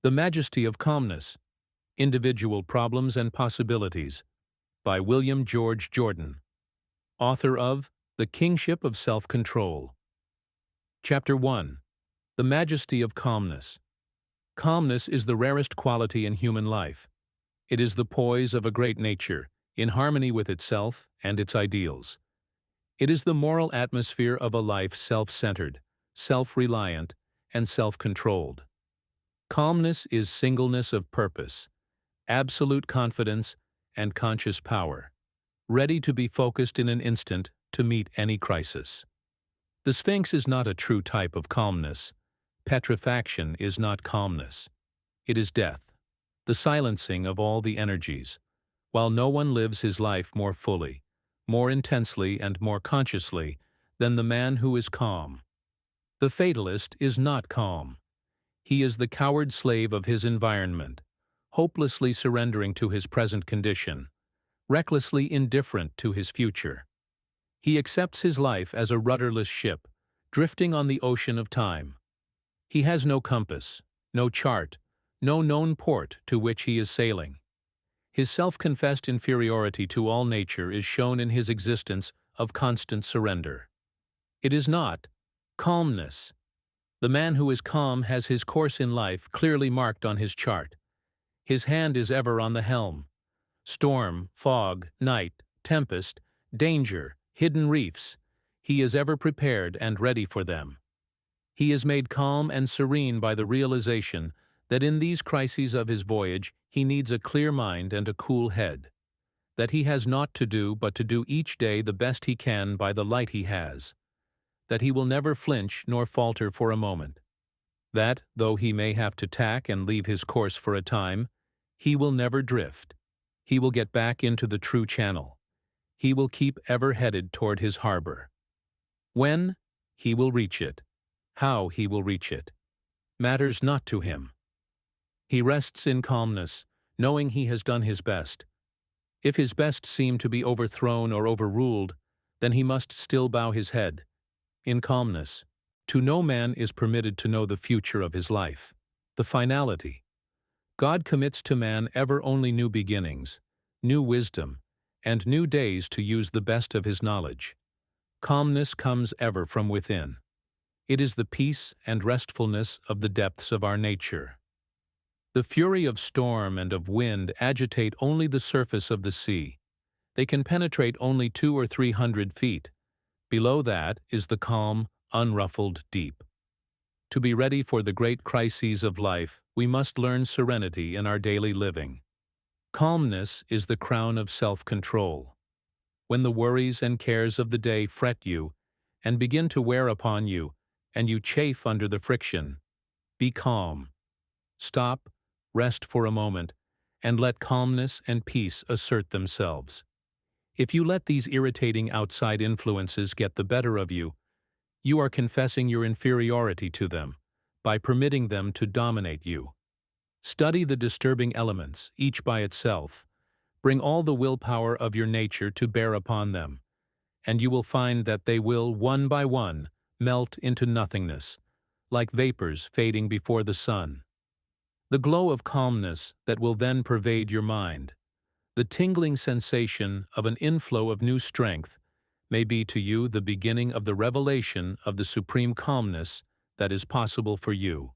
The Majesty of Calmness, Individual Problems and Possibilities, by William George Jordan, author of The Kingship of Self-Control. Chapter 1. The Majesty of Calmness. Calmness is the rarest quality in human life. It is the poise of a great nature, in harmony with itself and its ideals. It is the moral atmosphere of a life self-centered, self-reliant, and self-controlled. Calmness is singleness of purpose, absolute confidence, and conscious power, ready to be focused in an instant to meet any crisis. The Sphinx is not a true type of calmness. Petrifaction is not calmness. It is death, the silencing of all the energies, while no one lives his life more fully, more intensely, and more consciously than the man who is calm. The fatalist is not calm. He is the coward slave of his environment, hopelessly surrendering to his present condition, recklessly indifferent to his future. He accepts his life as a rudderless ship, drifting on the ocean of time. He has no compass, no chart, no known port to which he is sailing. His self-confessed inferiority to all nature is shown in his existence of constant surrender. It is not calmness. The man who is calm has his course in life clearly marked on his chart. His hand is ever on the helm. Storm, fog, night, tempest, danger, hidden reefs, he is ever prepared and ready for them. He is made calm and serene by the realization that in these crises of his voyage he needs a clear mind and a cool head, that he has naught to do but to do each day the best he can by the light he has, that he will never flinch nor falter for a moment, that, though he may have to tack and leave his course for a time, he will never drift. He will get back into the true channel. He will keep ever headed toward his harbor. When? He will reach it. How he will reach it matters not to him. He rests in calmness, knowing he has done his best. If his best seem to be overthrown or overruled, then he must still bow his head. In calmness, to no man is permitted to know the future of his life, the finality. God commits to man ever only new beginnings, new wisdom, and new days to use the best of his knowledge. Calmness comes ever from within. It is the peace and restfulness of the depths of our nature. The fury of storm and of wind agitate only the surface of the sea. They can penetrate only 200 or 300 feet. Below that is the calm, unruffled deep. To be ready for the great crises of life, we must learn serenity in our daily living. Calmness is the crown of self-control. When the worries and cares of the day fret you and begin to wear upon you, and you chafe under the friction, be calm. Stop, rest for a moment, and let calmness and peace assert themselves. If you let these irritating outside influences get the better of you, you are confessing your inferiority to them by permitting them to dominate you. Study the disturbing elements, each by itself. Bring all the willpower of your nature to bear upon them, and you will find that they will, one by one, melt into nothingness, like vapors fading before the sun. The glow of calmness that will then pervade your mind, the tingling sensation of an inflow of new strength, may be to you the beginning of the revelation of the supreme calmness that is possible for you.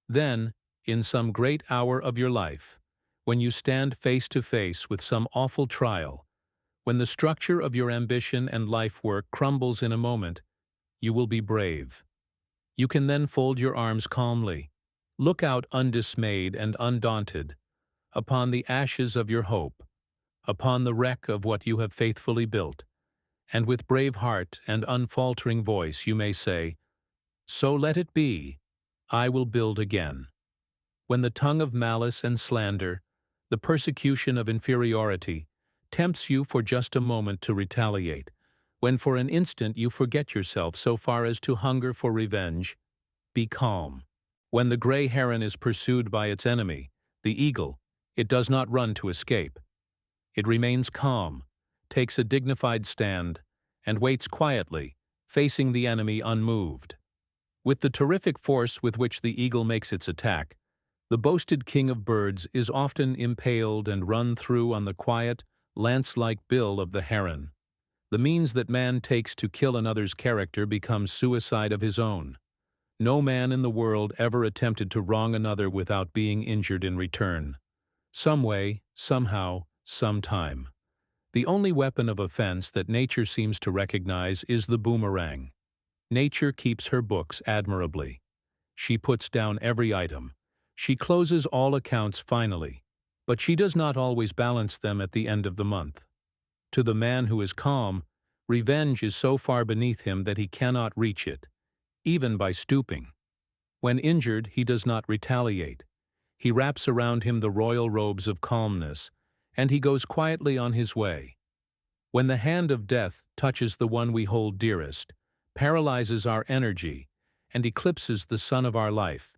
Then, in some great hour of your life, when you stand face to face with some awful trial, when the structure of your ambition and life work crumbles in a moment, you will be brave. You can then fold your arms calmly, look out undismayed and undaunted, upon the ashes of your hope, upon the wreck of what you have faithfully built, and with brave heart and unfaltering voice you may say, "So let it be, I will build again." When the tongue of malice and slander, the persecution of inferiority, tempts you for just a moment to retaliate, when for an instant you forget yourself so far as to hunger for revenge, be calm. When the gray heron is pursued by its enemy, the eagle, it does not run to escape. It remains calm, takes a dignified stand, and waits quietly, facing the enemy unmoved. With the terrific force with which the eagle makes its attack, The boasted king of birds is often impaled and run through on the quiet, lance-like bill of the heron. The means that man takes to kill another's character becomes suicide of his own. No man in the world ever attempted to wrong another without being injured in return. Some way, somehow, sometime. The only weapon of offense that nature seems to recognize is the boomerang. Nature keeps her books admirably. She puts down every item. She closes all accounts finally, but she does not always balance them at the end of the month. To the man who is calm, revenge is so far beneath him that he cannot reach it, even by stooping. When injured, he does not retaliate. He wraps around him the royal robes of calmness, and he goes quietly on his way. When the hand of death touches the one we hold dearest, paralyzes our energy, and eclipses the sun of our life,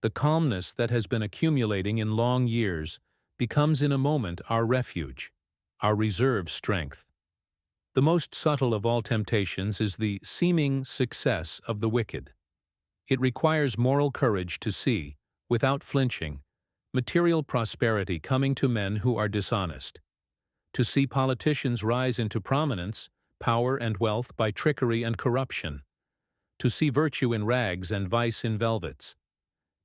the calmness that has been accumulating in long years becomes in a moment our refuge, our reserve strength. The most subtle of all temptations is the seeming success of the wicked. It requires moral courage to see, without flinching, material prosperity coming to men who are dishonest. To see politicians rise into prominence, power and wealth by trickery and corruption. To see virtue in rags and vice in velvets.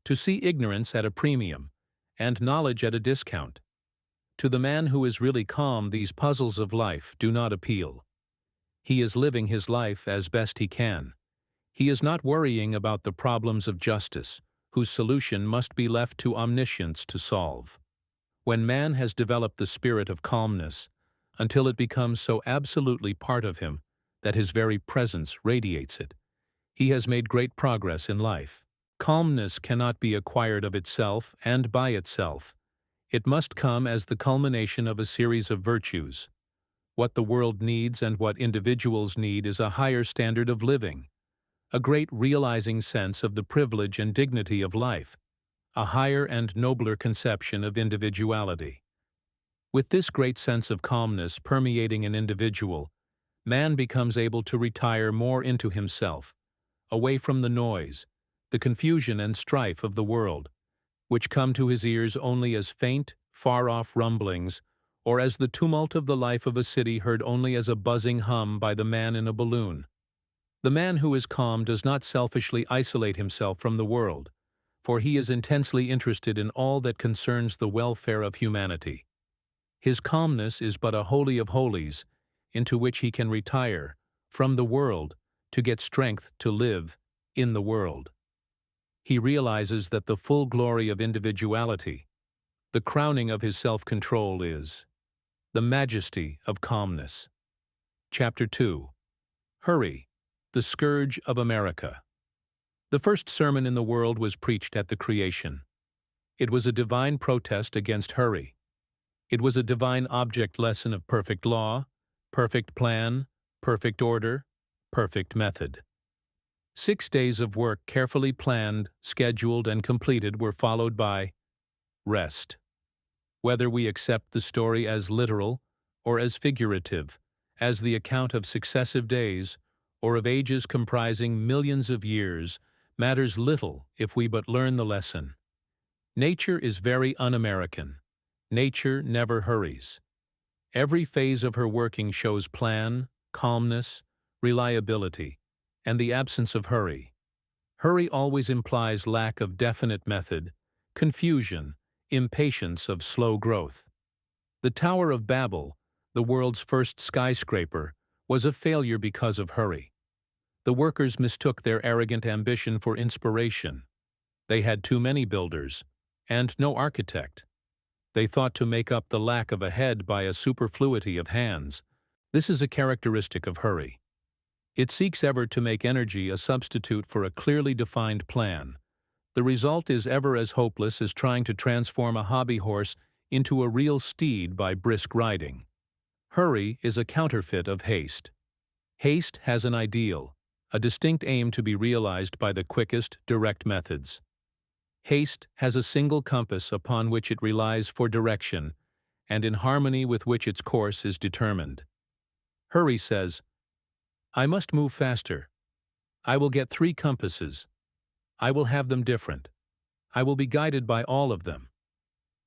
To see ignorance at a premium, and knowledge at a discount. To the man who is really calm, these puzzles of life do not appeal. He is living his life as best he can. He is not worrying about the problems of justice, whose solution must be left to omniscience to solve. When man has developed the spirit of calmness, until it becomes so absolutely part of him that his very presence radiates it, he has made great progress in life. Calmness cannot be acquired of itself and by itself. It must come as the culmination of a series of virtues. What the world needs and what individuals need is a higher standard of living, a great realizing sense of the privilege and dignity of life, a higher and nobler conception of individuality. With this great sense of calmness permeating an individual, man becomes able to retire more into himself, away from the noise, the confusion and strife of the world, which come to his ears only as faint, far-off rumblings, or as the tumult of the life of a city heard only as a buzzing hum by the man in a balloon. The man who is calm does not selfishly isolate himself from the world, for he is intensely interested in all that concerns the welfare of humanity. His calmness is but a holy of holies, into which he can retire, from the world, to get strength to live in the world. He realizes that the full glory of individuality, the crowning of his self-control is the Majesty of Calmness. Chapter 2. Hurry, the Scourge of America. The first sermon in the world was preached at the creation. It was a divine protest against hurry. It was a divine object lesson of perfect law, perfect plan, perfect order, perfect method. 6 days of work carefully planned, scheduled, and completed were followed by rest. Whether we accept the story as literal or as figurative, as the account of successive days or of ages comprising millions of years, matters little if we but learn the lesson. Nature is very un-American. Nature never hurries. Every phase of her working shows plan, calmness, reliability, and the absence of hurry. Hurry always implies lack of definite method, confusion, impatience of slow growth. The Tower of Babel, the world's first skyscraper, was a failure because of hurry. The workers mistook their arrogant ambition for inspiration. They had too many builders, and no architect. They thought to make up the lack of a head by a superfluity of hands. This is a characteristic of hurry. It seeks ever to make energy a substitute for a clearly defined plan. The result is ever as hopeless as trying to transform a hobby horse into a real steed by brisk riding. Hurry is a counterfeit of haste. Haste has an ideal, a distinct aim to be realized by the quickest, direct methods. Haste has a single compass upon which it relies for direction, and in harmony with which its course is determined. Hurry says, I must move faster. I will get 3 compasses. I will have them different. I will be guided by all of them.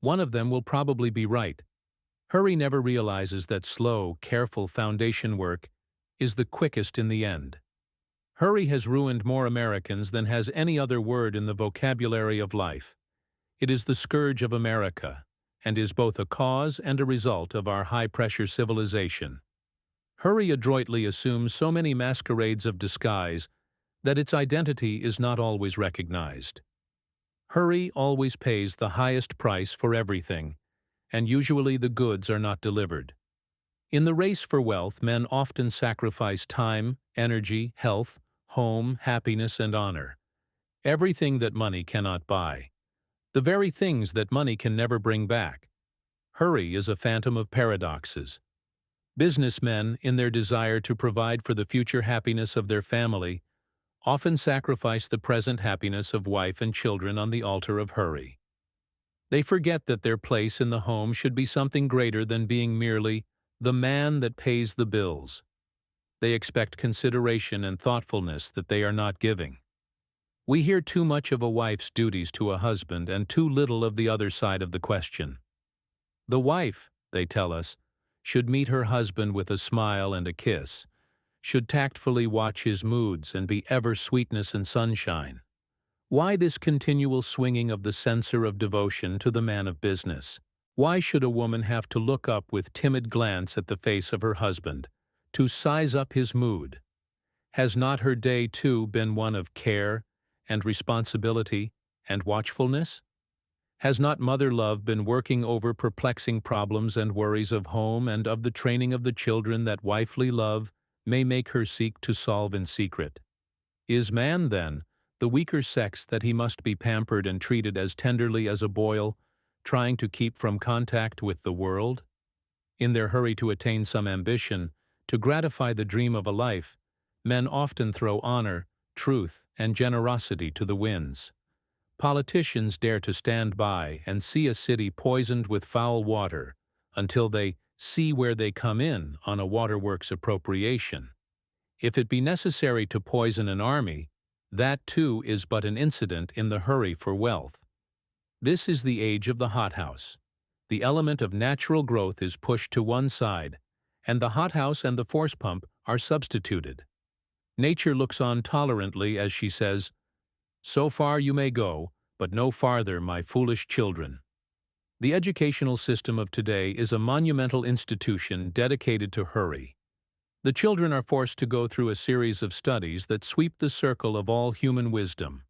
One of them will probably be right. Hurry never realizes that slow, careful foundation work is the quickest in the end. Hurry has ruined more Americans than has any other word in the vocabulary of life. It is the scourge of America, and is both a cause and a result of our high-pressure civilization. Hurry adroitly assumes so many masquerades of disguise that its identity is not always recognized. Hurry always pays the highest price for everything, and usually the goods are not delivered. In the race for wealth, men often sacrifice time, energy, health, home, happiness, and honor. Everything that money cannot buy. The very things that money can never bring back. Hurry is a phantom of paradoxes. Businessmen, in their desire to provide for the future happiness of their family, often sacrifice the present happiness of wife and children on the altar of hurry. They forget that their place in the home should be something greater than being merely the man that pays the bills. They expect consideration and thoughtfulness that they are not giving. We hear too much of a wife's duties to a husband and too little of the other side of the question. The wife, they tell us, should meet her husband with a smile and a kiss, should tactfully watch his moods and be ever sweetness and sunshine. Why this continual swinging of the censer of devotion to the man of business? Why should a woman have to look up with timid glance at the face of her husband, to size up his mood? Has not her day, too, been one of care and responsibility and watchfulness? Has not mother love been working over perplexing problems and worries of home and of the training of the children that wifely love may make her seek to solve in secret? Is man, then, the weaker sex that he must be pampered and treated as tenderly as a boil, trying to keep from contact with the world? In their hurry to attain some ambition, to gratify the dream of a life, men often throw honor, truth, and generosity to the winds. Politicians dare to stand by and see a city poisoned with foul water until they see where they come in on a waterworks appropriation. If it be necessary to poison an army, that too is but an incident in the hurry for wealth. This is the age of the hothouse. The element of natural growth is pushed to one side, and the hothouse and the force pump are substituted. Nature looks on tolerantly as she says, "So far you may go, but no farther, my foolish children." The educational system of today is a monumental institution dedicated to hurry. The children are forced to go through a series of studies that sweep the circle of all human wisdom.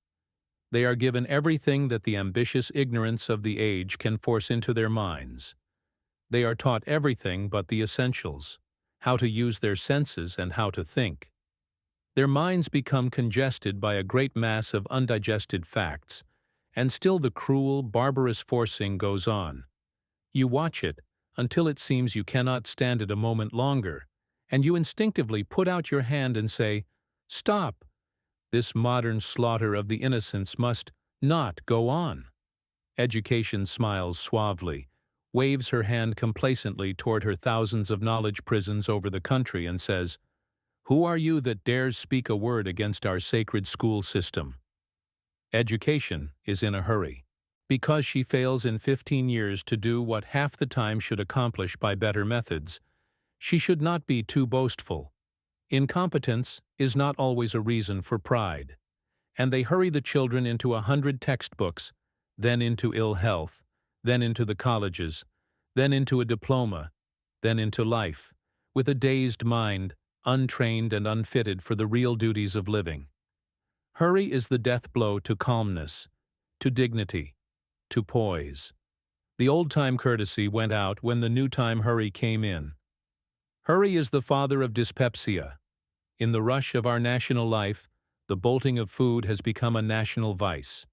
They are given everything that the ambitious ignorance of the age can force into their minds. They are taught everything but the essentials, how to use their senses and how to think. Their minds become congested by a great mass of undigested facts, and still the cruel, barbarous forcing goes on. You watch it until it seems you cannot stand it a moment longer, and you instinctively put out your hand and say, "Stop! This modern slaughter of the innocents must not go on." Education smiles suavely, waves her hand complacently toward her thousands of knowledge prisons over the country and says, "Who are you that dares speak a word against our sacred school system?" Education is in a hurry. Because she fails in 15 years to do what half the time should accomplish by better methods, she should not be too boastful. Incompetence is not always a reason for pride, and they hurry the children into 100 textbooks, then into ill health, then into the colleges, then into a diploma, then into life, with a dazed mind, untrained and unfitted for the real duties of living. Hurry is the death blow to calmness, to dignity, to poise. The old-time courtesy went out when the new-time hurry came in. Hurry is the father of dyspepsia. In the rush of our national life, the bolting of food has become a national vice.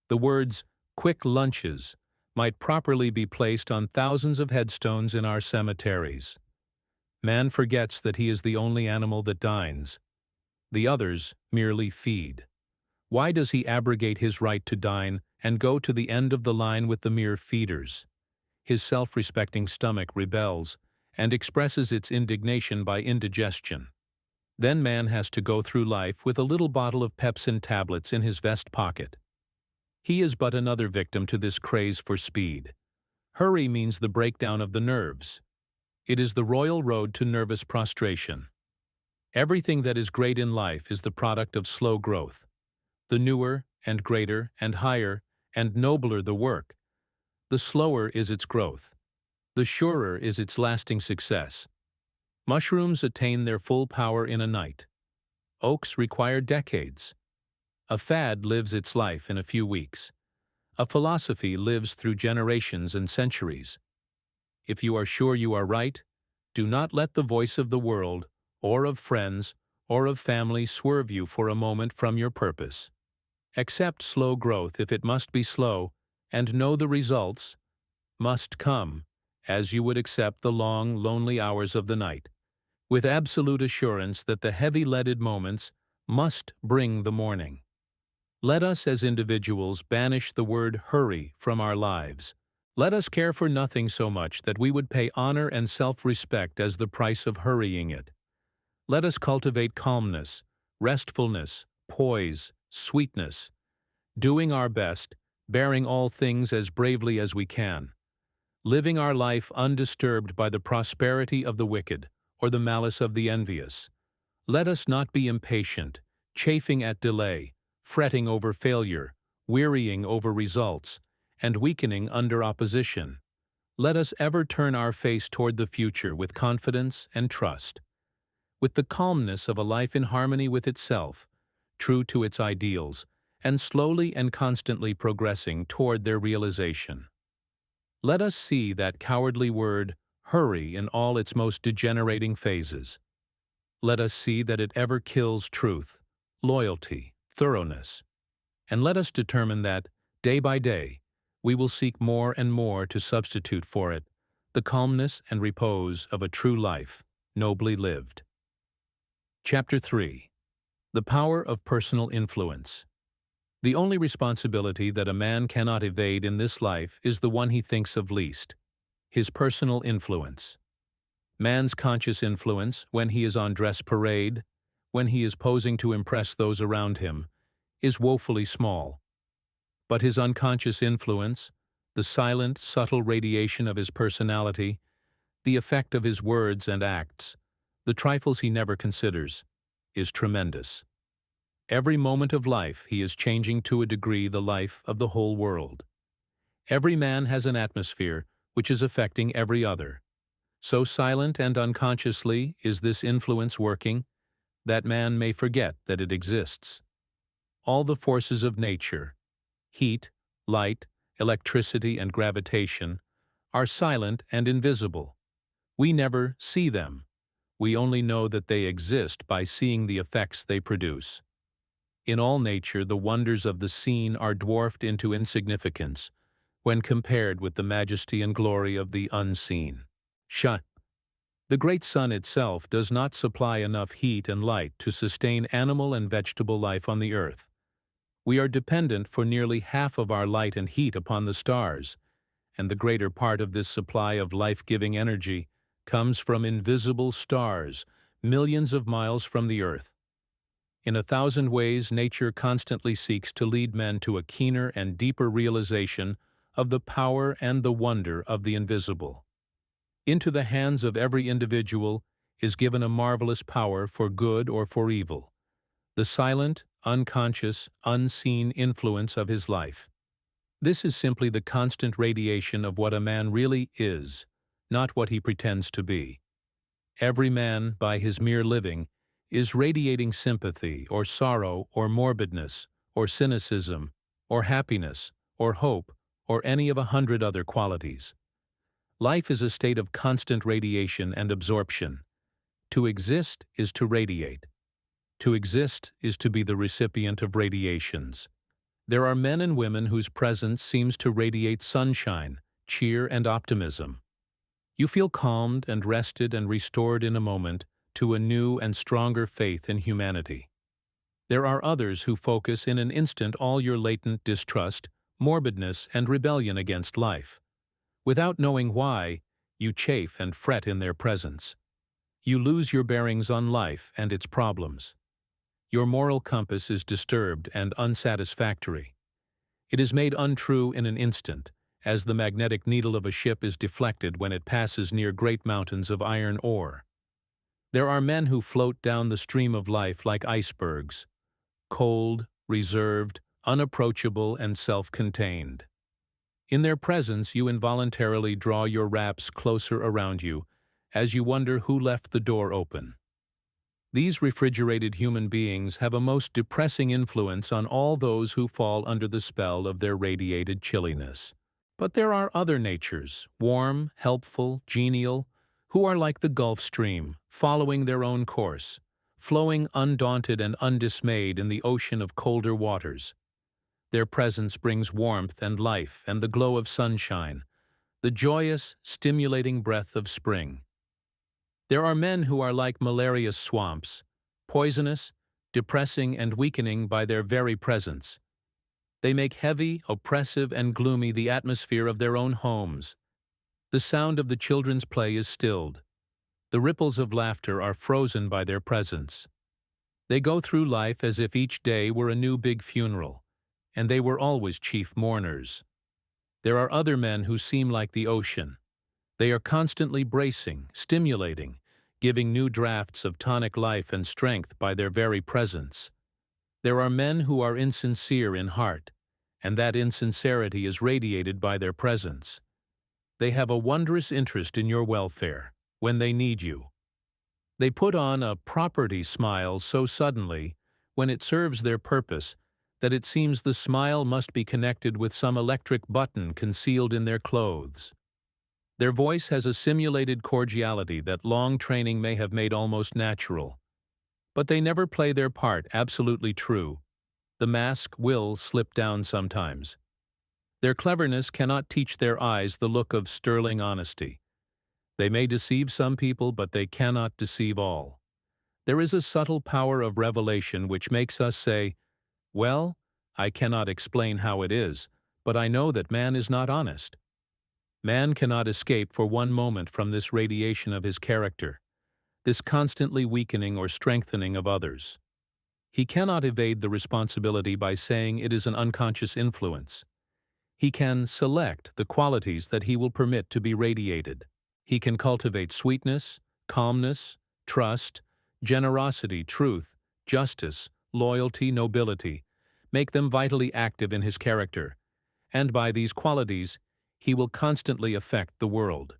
The words "quick lunches" might properly be placed on thousands of headstones in our cemeteries. Man forgets that he is the only animal that dines. The others merely feed. Why does he abrogate his right to dine and go to the end of the line with the mere feeders? His self-respecting stomach rebels and expresses its indignation by indigestion. Then man has to go through life with a little bottle of pepsin tablets in his vest pocket. He is but another victim to this craze for speed. Hurry means the breakdown of the nerves. It is the royal road to nervous prostration. Everything that is great in life is the product of slow growth. The newer and greater and higher and nobler the work, the slower is its growth. The surer is its lasting success. Mushrooms attain their full power in a night. Oaks require decades. A fad lives its life in a few weeks. A philosophy lives through generations and centuries. If you are sure you are right, do not let the voice of the world, or of friends, or of family swerve you for a moment from your purpose. Accept slow growth if it must be slow, and know the results must come, as you would accept the long, lonely hours of the night, with absolute assurance that the heavy-leaded moments must bring the morning. Let us as individuals banish the word hurry from our lives. Let us care for nothing so much that we would pay honor and self-respect as the price of hurrying it. Let us cultivate calmness, restfulness, poise, sweetness, doing our best, bearing all things as bravely as we can, living our life undisturbed by the prosperity of the wicked or the malice of the envious. Let us not be impatient, chafing at delay, fretting over failure, wearying over results, and weakening under opposition. Let us ever turn our face toward the future with confidence and trust, with the calmness of a life in harmony with itself, true to its ideals, and slowly and constantly progressing toward their realization. Let us see that cowardly word, hurry, in all its most degenerating phases. Let us see that it ever kills truth, loyalty, thoroughness. And let us determine that, day by day, we will seek more and more to substitute for it the calmness and repose of a true life, nobly lived. Chapter 3. The Power of Personal Influence. The only responsibility that a man cannot evade in this life is the one he thinks of least, his personal influence. Man's conscious influence, when he is on dress parade, when he is posing to impress those around him, is woefully small. But his unconscious influence, the silent, subtle radiation of his personality, the effect of his words and acts, the trifles he never considers, is tremendous. Every moment of life he is changing to a degree the life of the whole world. Every man has an atmosphere which is affecting every other. So silent and unconsciously is this influence working that man may forget that it exists. All the forces of nature, heat, light, electricity, and gravitation, are silent and invisible. We never see them. We only know that they exist by seeing the effects they produce. In all nature, the wonders of the seen are dwarfed into insignificance when compared with the majesty and glory of the unseen. The great sun itself does not supply enough heat and light to sustain animal and vegetable life on the earth. We are dependent for nearly half of our light and heat upon the stars, and the greater part of this supply of life-giving energy comes from invisible stars millions of miles from the earth. In 1,000 ways, nature constantly seeks to lead men to a keener and deeper realization of the power and the wonder of the invisible. Into the hands of every individual is given a marvelous power for good or for evil, the silent, unconscious, unseen influence of his life. This is simply the constant radiation of what a man really is, not what he pretends to be. Every man, by his mere living, is radiating sympathy or sorrow or morbidness or cynicism or happiness or hope or any of 100 other qualities. Life is a state of constant radiation and absorption. To exist is to radiate. To exist is to be the recipient of radiations. There are men and women whose presence seems to radiate sunshine, cheer, and optimism. You feel calmed and rested and restored in a moment to a new and stronger faith in humanity. There are others who focus in an instant all your latent distrust, morbidness, and rebellion against life. Without knowing why, you chafe and fret in their presence. You lose your bearings on life and its problems. Your moral compass is disturbed and unsatisfactory. It is made untrue in an instant, as the magnetic needle of a ship is deflected when it passes near great mountains of iron ore. There are men who float down the stream of life like icebergs, cold, reserved, unapproachable, and self-contained. In their presence you involuntarily draw your wraps closer around you, as you wonder who left the door open. These refrigerated human beings have a most depressing influence on all those who fall under the spell of their radiated chilliness. But there are other natures, warm, helpful, genial, who are like the Gulf Stream, following their own course, flowing undaunted and undismayed in the ocean of colder waters. Their presence brings warmth and life and the glow of sunshine, the joyous, stimulating breath of spring. There are men who are like malarious swamps, poisonous, depressing, and weakening by their very presence. They make heavy, oppressive, and gloomy the atmosphere of their own homes. The sound of the children's play is stilled. The ripples of laughter are frozen by their presence. They go through life as if each day were a new big funeral, and they were always chief mourners. There are other men who seem like the ocean. They are constantly bracing, stimulating, giving new drafts of tonic life and strength by their very presence. There are men who are insincere in heart, and that insincerity is radiated by their presence. They have a wondrous interest in your welfare, when they need you. They put on a property smile so suddenly, when it serves their purpose, that it seems the smile must be connected with some electric button concealed in their clothes. Their voice has a simulated cordiality that long training may have made almost natural. But they never play their part absolutely true. The mask will slip down sometimes. Their cleverness cannot teach their eyes the look of sterling honesty. They may deceive some people, but they cannot deceive all. There is a subtle power of revelation which makes us say, "Well, I cannot explain how it is, but I know that man is not honest." Man cannot escape for one moment from this radiation of his character, this constantly weakening or strengthening of others. He cannot evade the responsibility by saying it is an unconscious influence. He can select the qualities that he will permit to be radiated. He can cultivate sweetness, calmness, trust, generosity, truth, justice, loyalty, nobility, make them vitally active in his character, and by these qualities he will constantly affect the world.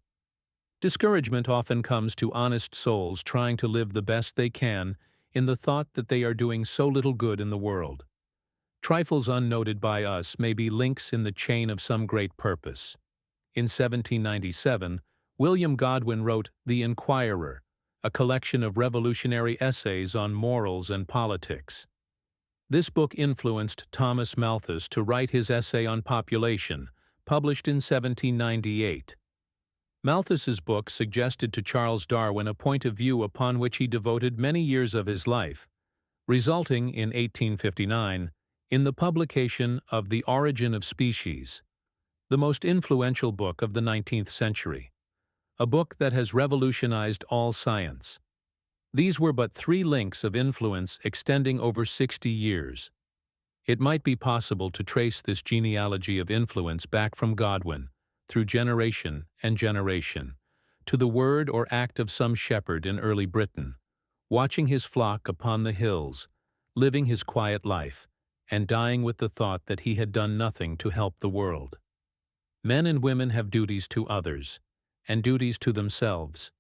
Discouragement often comes to honest souls trying to live the best they can in the thought that they are doing so little good in the world. Trifles unnoted by us may be links in the chain of some great purpose. In 1797, William Godwin wrote The Inquirer, a collection of revolutionary essays on morals and politics. This book influenced Thomas Malthus to write his essay on population, published in 1798. Malthus's book suggested to Charles Darwin a point of view upon which he devoted many years of his life, resulting in 1859 in the publication of The Origin of Species, the most influential book of the 19th century, a book that has revolutionized all science. These were but 3 links of influence extending over 60 years. It might be possible to trace this genealogy of influence back from Godwin, through generation and generation, to the word or act of some shepherd in early Britain, watching his flock upon the hills, living his quiet life, and dying with the thought that he had done nothing to help the world. Men and women have duties to others, and duties to themselves.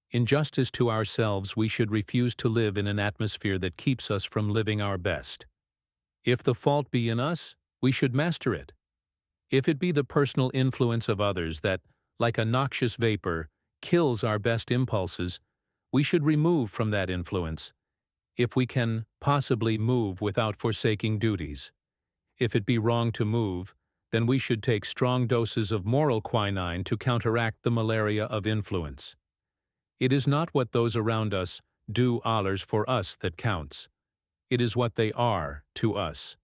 In justice to ourselves, we should refuse to live in an atmosphere that keeps us from living our best. If the fault be in us, we should master it. If it be the personal influence of others that, like a noxious vapor, kills our best impulses, we should remove from that influence, if we can possibly move without forsaking duties. If it be wrong to move, then we should take strong doses of moral quinine to counteract the malaria of influence. It is not what those around us do allers for us that counts. It is what they are to us.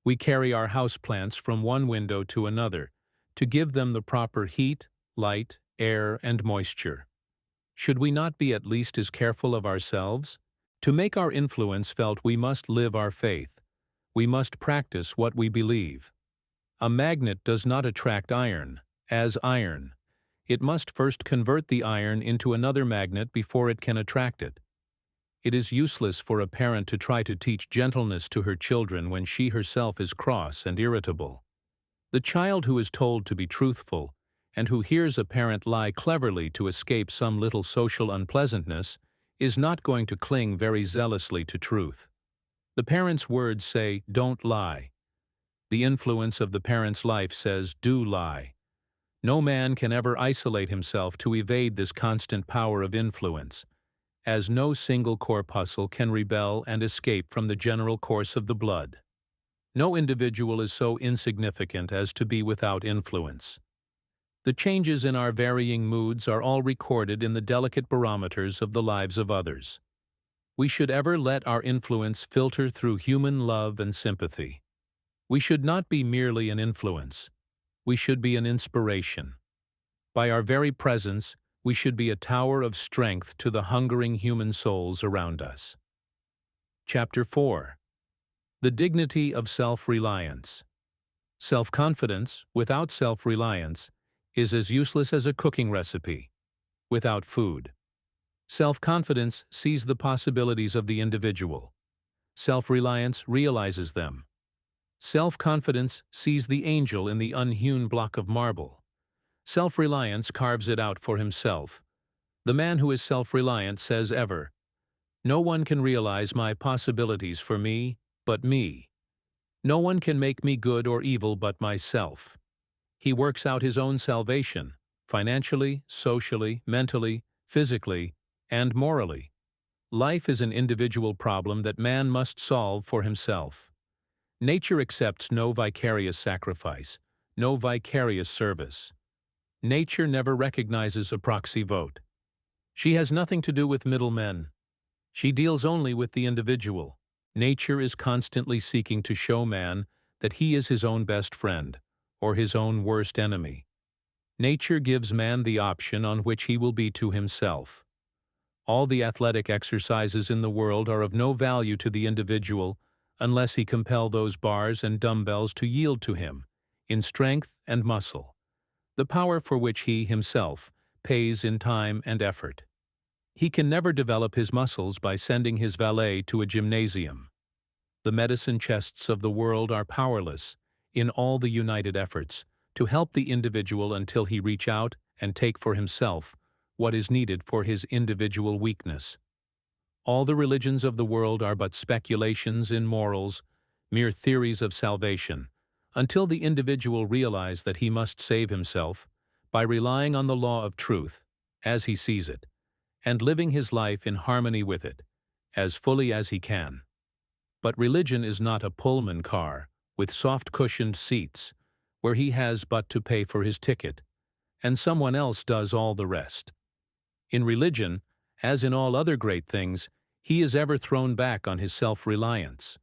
We carry our houseplants from one window to another to give them the proper heat, light, air, and moisture. Should we not be at least as careful of ourselves? To make our influence felt, we must live our faith. We must practice what we believe. A magnet does not attract iron, as iron. It must first convert the iron into another magnet before it can attract it. It is useless for a parent to try to teach gentleness to her children when she herself is cross and irritable. The child who is told to be truthful, and who hears a parent lie cleverly to escape some little social unpleasantness, is not going to cling very zealously to truth. The parent's words say, "Don't lie." The influence of the parent's life says, "Do lie." No man can ever isolate himself to evade this constant power of influence, as no single corpuscle can rebel and escape from the general course of the blood. No individual is so insignificant as to be without influence. The changes in our varying moods are all recorded in the delicate barometers of the lives of others. We should ever let our influence filter through human love and sympathy. We should not be merely an influence. We should be an inspiration. By our very presence, we should be a tower of strength to the hungering human souls around us. Chapter 4. The dignity of self-reliance. Self-confidence, without self-reliance, is as useless as a cooking recipe without food. Self-confidence sees the possibilities of the individual. Self-reliance realizes them. Self-confidence sees the angel in the unhewn block of marble. Self-reliance carves it out for himself. The man who is self-reliant says ever, "No one can realize my possibilities for me, but me. No one can make me good or evil but myself." He works out his own salvation, financially, socially, mentally, physically, and morally. Life is an individual problem that man must solve for himself. Nature accepts no vicarious sacrifice, no vicarious service. Nature never recognizes a proxy vote. She has nothing to do with middlemen. She deals only with the individual. Nature is constantly seeking to show man that he is his own best friend, or his own worst enemy. Nature gives man the option on which he will be to himself. All the athletic exercises in the world are of no value to the individual unless he compel those bars and dumbbells to yield to him, in strength and muscle, the power for which he himself pays in time and effort. He can never develop his muscles by sending his valet to a gymnasium. The medicine chests of the world are powerless, in all the united efforts, to help the individual until he reach out and take for himself what is needed for his individual weakness. All the religions of the world are but speculations in morals, mere theories of salvation, until the individual realize that he must save himself by relying on the law of truth, as he sees it, and living his life in harmony with it, as fully as he can. But religion is not a Pullman car with soft-cushioned seats, where he has but to pay for his ticket, and someone else does all the rest. In religion, as in all other great things, he is ever thrown back on his self-reliance.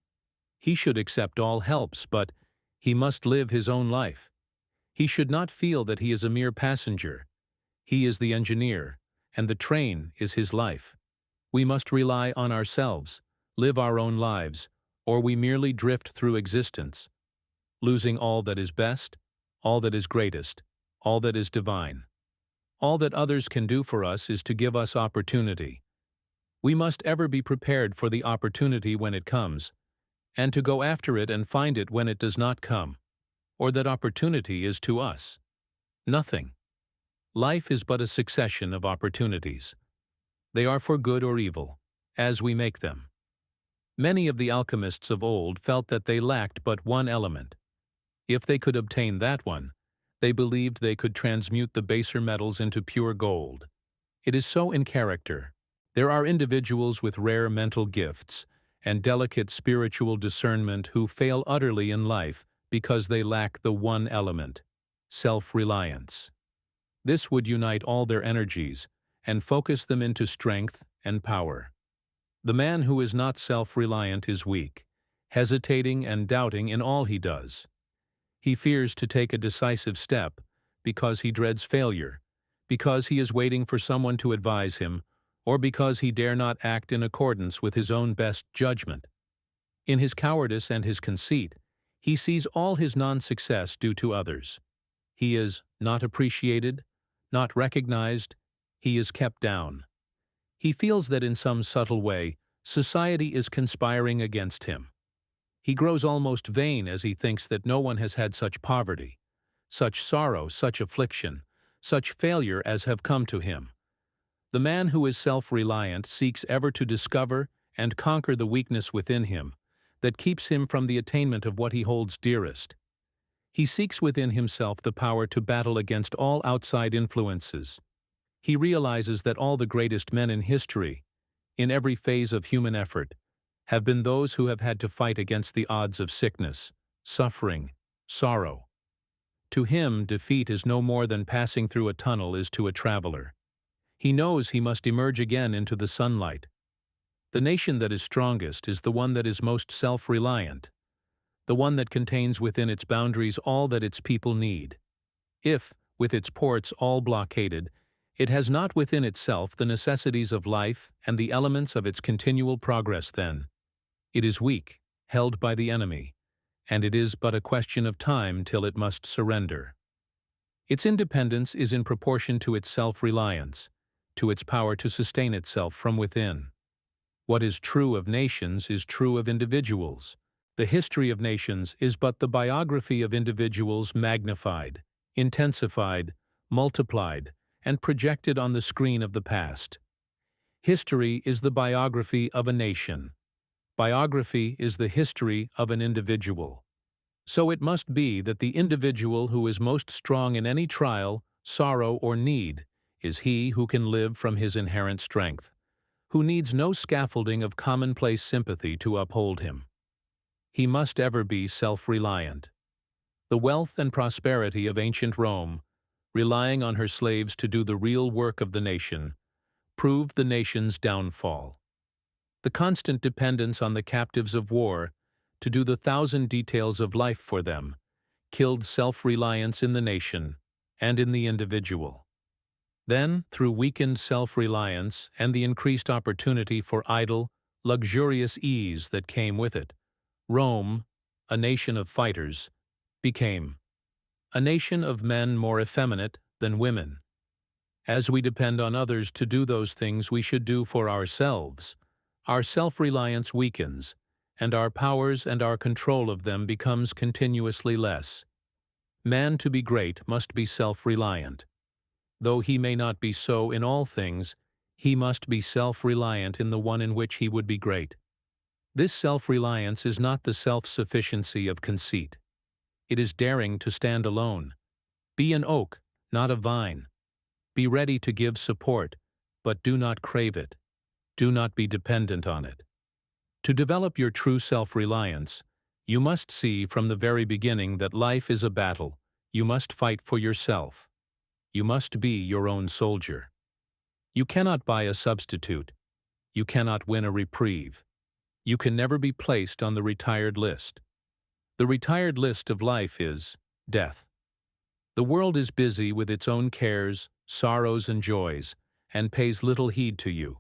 He should accept all helps, but he must live his own life. He should not feel that he is a mere passenger. He is the engineer, and the train is his life. We must rely on ourselves, live our own lives, or we merely drift through existence, losing all that is best, all that is greatest, all that is divine. All that others can do for us is to give us opportunity. We must ever be prepared for the opportunity when it comes, and to go after it and find it when it does not come, or that opportunity is to us nothing. Life is but a succession of opportunities. They are for good or evil, as we make them. Many of the alchemists of old felt that they lacked but one element. If they could obtain that one, they believed they could transmute the baser metals into pure gold. It is so in character. There are individuals with rare mental gifts and delicate spiritual discernment who fail utterly in life because they lack the one element, self-reliance. This would unite all their energies and focus them into strength and power. The man who is not self-reliant is weak, hesitating and doubting in all he does. He fears to take a decisive step because he dreads failure, because he is waiting for someone to advise him, or because he dare not act in accordance with his own best judgment. In his cowardice and his conceit, He sees all his non-success due to others. He is not appreciated, not recognized, he is kept down. He feels that in some subtle way, society is conspiring against him. He grows almost vain as he thinks that no one has had such poverty, such sorrow, such affliction, such failure as have come to him. The man who is self-reliant seeks ever to discover and conquer the weakness within him that keeps him from the attainment of what he holds dearest. He seeks within himself the power to battle against all outside influences. He realizes that all the greatest men in history, in every phase of human effort, have been those who have had to fight against the odds of sickness, suffering, sorrow. To him, defeat is no more than passing through a tunnel is to a traveler. He knows he must emerge again into the sunlight. The nation that is strongest is the one that is most self-reliant, the one that contains within its boundaries all that its people need. If, with its ports all blockaded, it has not within itself the necessities of life and the elements of its continual progress, then it is weak, held by the enemy, and it is but a question of time till it must surrender. Its independence is in proportion to its self-reliance, to its power to sustain itself from within. What is true of nations is true of individuals. The history of nations is but the biography of individuals magnified, intensified, multiplied, and projected on the screen of the past. History is the biography of a nation. Biography is the history of an individual. So it must be that the individual who is most strong in any trial, sorrow, or need is he who can live from his inherent strength, who needs no scaffolding of commonplace sympathy to uphold him. He must ever be self-reliant. The wealth and prosperity of ancient Rome, relying on her slaves to do the real work of the nation, proved the nation's downfall. The constant dependence on the captives of war to do the thousand details of life for them killed self-reliance in the nation and in the individual. Then, through weakened self-reliance and the increased opportunity for idle, luxurious ease that came with it, Rome, a nation of fighters, became a nation of men more effeminate than women. As we depend on others to do those things we should do for ourselves, our self-reliance weakens, and our powers and our control of them becomes continuously less. Man to be great must be self-reliant. Though he may not be so in all things, he must be self-reliant in the one in which he would be great. This self-reliance is not the self-sufficiency of conceit. It is daring to stand alone. Be an oak, not a vine. Be ready to give support, but do not crave it. Do not be dependent on it. To develop your true self-reliance, you must see from the very beginning that life is a battle. You must fight for yourself. You must be your own soldier. You cannot buy a substitute. You cannot win a reprieve. You can never be placed on the retired list. The retired list of life is death. The world is busy with its own cares, sorrows, and joys, and pays little heed to you.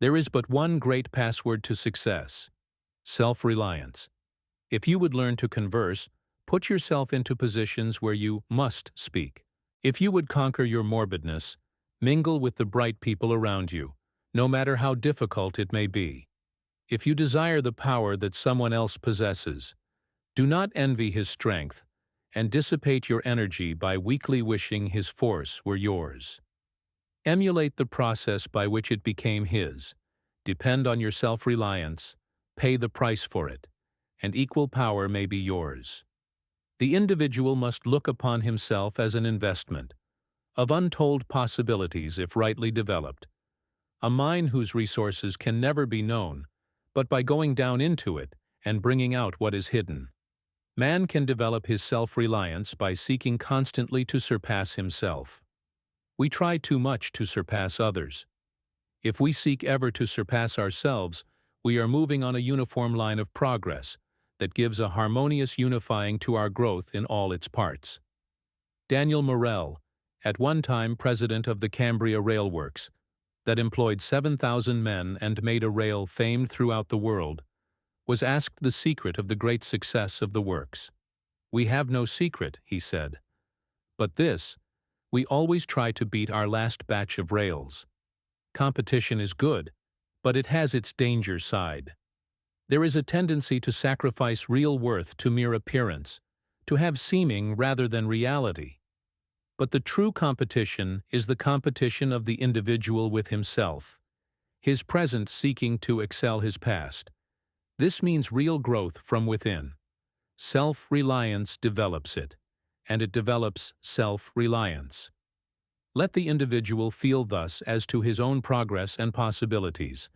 There is but one great password to success: self-reliance. If you would learn to converse, put yourself into positions where you must speak. If you would conquer your morbidness, mingle with the bright people around you, no matter how difficult it may be. If you desire the power that someone else possesses, do not envy his strength, and dissipate your energy by weakly wishing his force were yours. Emulate the process by which it became his. Depend on your self-reliance, pay the price for it, and equal power may be yours. The individual must look upon himself as an investment, of untold possibilities if rightly developed, a mine whose resources can never be known, but by going down into it and bringing out what is hidden. Man can develop his self-reliance by seeking constantly to surpass himself. We try too much to surpass others. If we seek ever to surpass ourselves, we are moving on a uniform line of progress that gives a harmonious unifying to our growth in all its parts. Daniel Morel, at one time president of the Cambria Rail Works, that employed 7,000 men and made a rail famed throughout the world, was asked the secret of the great success of the works. "We have no secret," he said. "But this, we always try to beat our last batch of rails. Competition is good, but it has its danger side. There is a tendency to sacrifice real worth to mere appearance, to have seeming rather than reality. But the true competition is the competition of the individual with himself, his present seeking to excel his past. This means real growth from within. Self-reliance develops it, and it develops self-reliance. Let the individual feel thus as to his own progress and possibilities,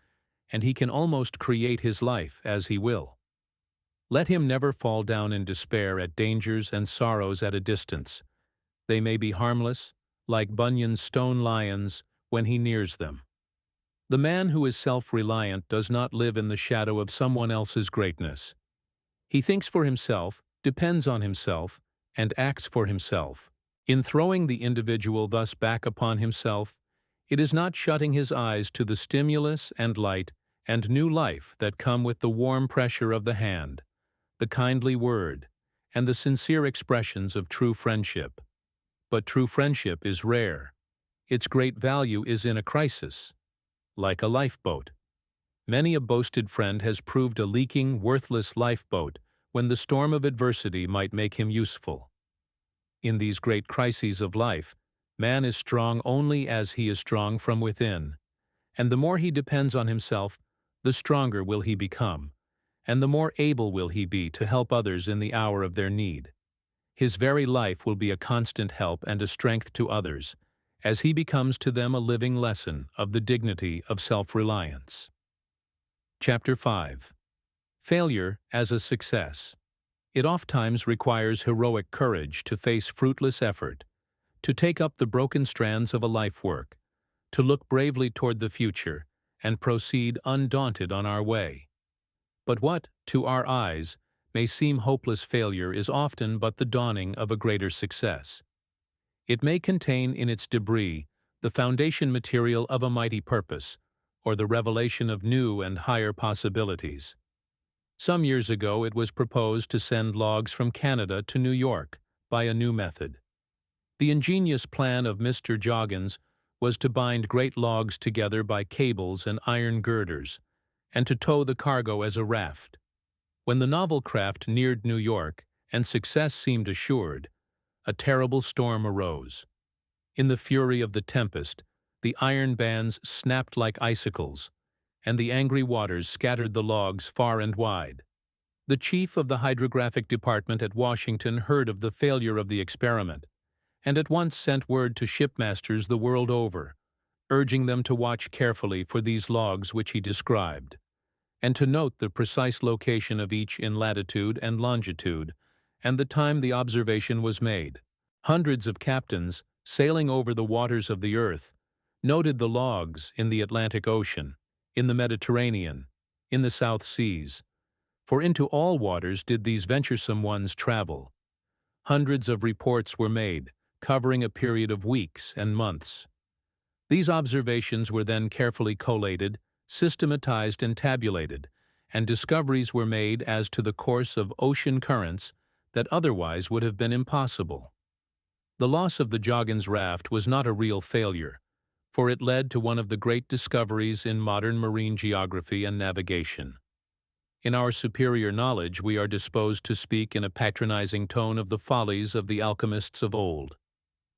and he can almost create his life as he will. Let him never fall down in despair at dangers and sorrows at a distance. They may be harmless, like Bunyan's stone lions, when he nears them. The man who is self-reliant does not live in the shadow of someone else's greatness. He thinks for himself, depends on himself, and acts for himself. In throwing the individual thus back upon himself, it is not shutting his eyes to the stimulus and light and new life that come with the warm pressure of the hand, the kindly word, and the sincere expressions of true friendship. But true friendship is rare. Its great value is in a crisis, like a lifeboat. Many a boasted friend has proved a leaking, worthless lifeboat when the storm of adversity might make him useful. In these great crises of life, man is strong only as he is strong from within, and the more he depends on himself, the stronger will he become, and the more able will he be to help others in the hour of their need. His very life will be a constant help and a strength to others, as he becomes to them a living lesson of the dignity of self-reliance. Chapter 5. Failure as a Success. It oftentimes requires heroic courage to face fruitless effort, to take up the broken strands of a life work, to look bravely toward the future, and proceed undaunted on our way. But what, to our eyes, may seem hopeless failure is often but the dawning of a greater success. It may contain in its debris the foundation material of a mighty purpose, or the revelation of new and higher possibilities. Some years ago it was proposed to send logs from Canada to New York by a new method. The ingenious plan of Mr. Joggins was to bind great logs together by cables and iron girders, and to tow the cargo as a raft. When the novel craft neared New York and success seemed assured, a terrible storm arose. In the fury of the tempest, the iron bands snapped like icicles, and the angry waters scattered the logs far and wide. The chief of the hydrographic department at Washington heard of the failure of the experiment, and at once sent word to shipmasters the world over, urging them to watch carefully for these logs which he described, and to note the precise location of each in latitude and longitude, and the time the observation was made. Hundreds of captains, sailing over the waters of the earth, noted the logs in the Atlantic Ocean, in the Mediterranean, in the South Seas, for into all waters did these venturesome ones travel. Hundreds of reports were made, covering a period of weeks and months. These observations were then carefully collated, systematized and tabulated, and discoveries were made as to the course of ocean currents that otherwise would have been impossible. The loss of the Joggins raft was not a real failure, for it led to one of the great discoveries in modern marine geography and navigation. In our superior knowledge, we are disposed to speak in a patronizing tone of the follies of the alchemists of old.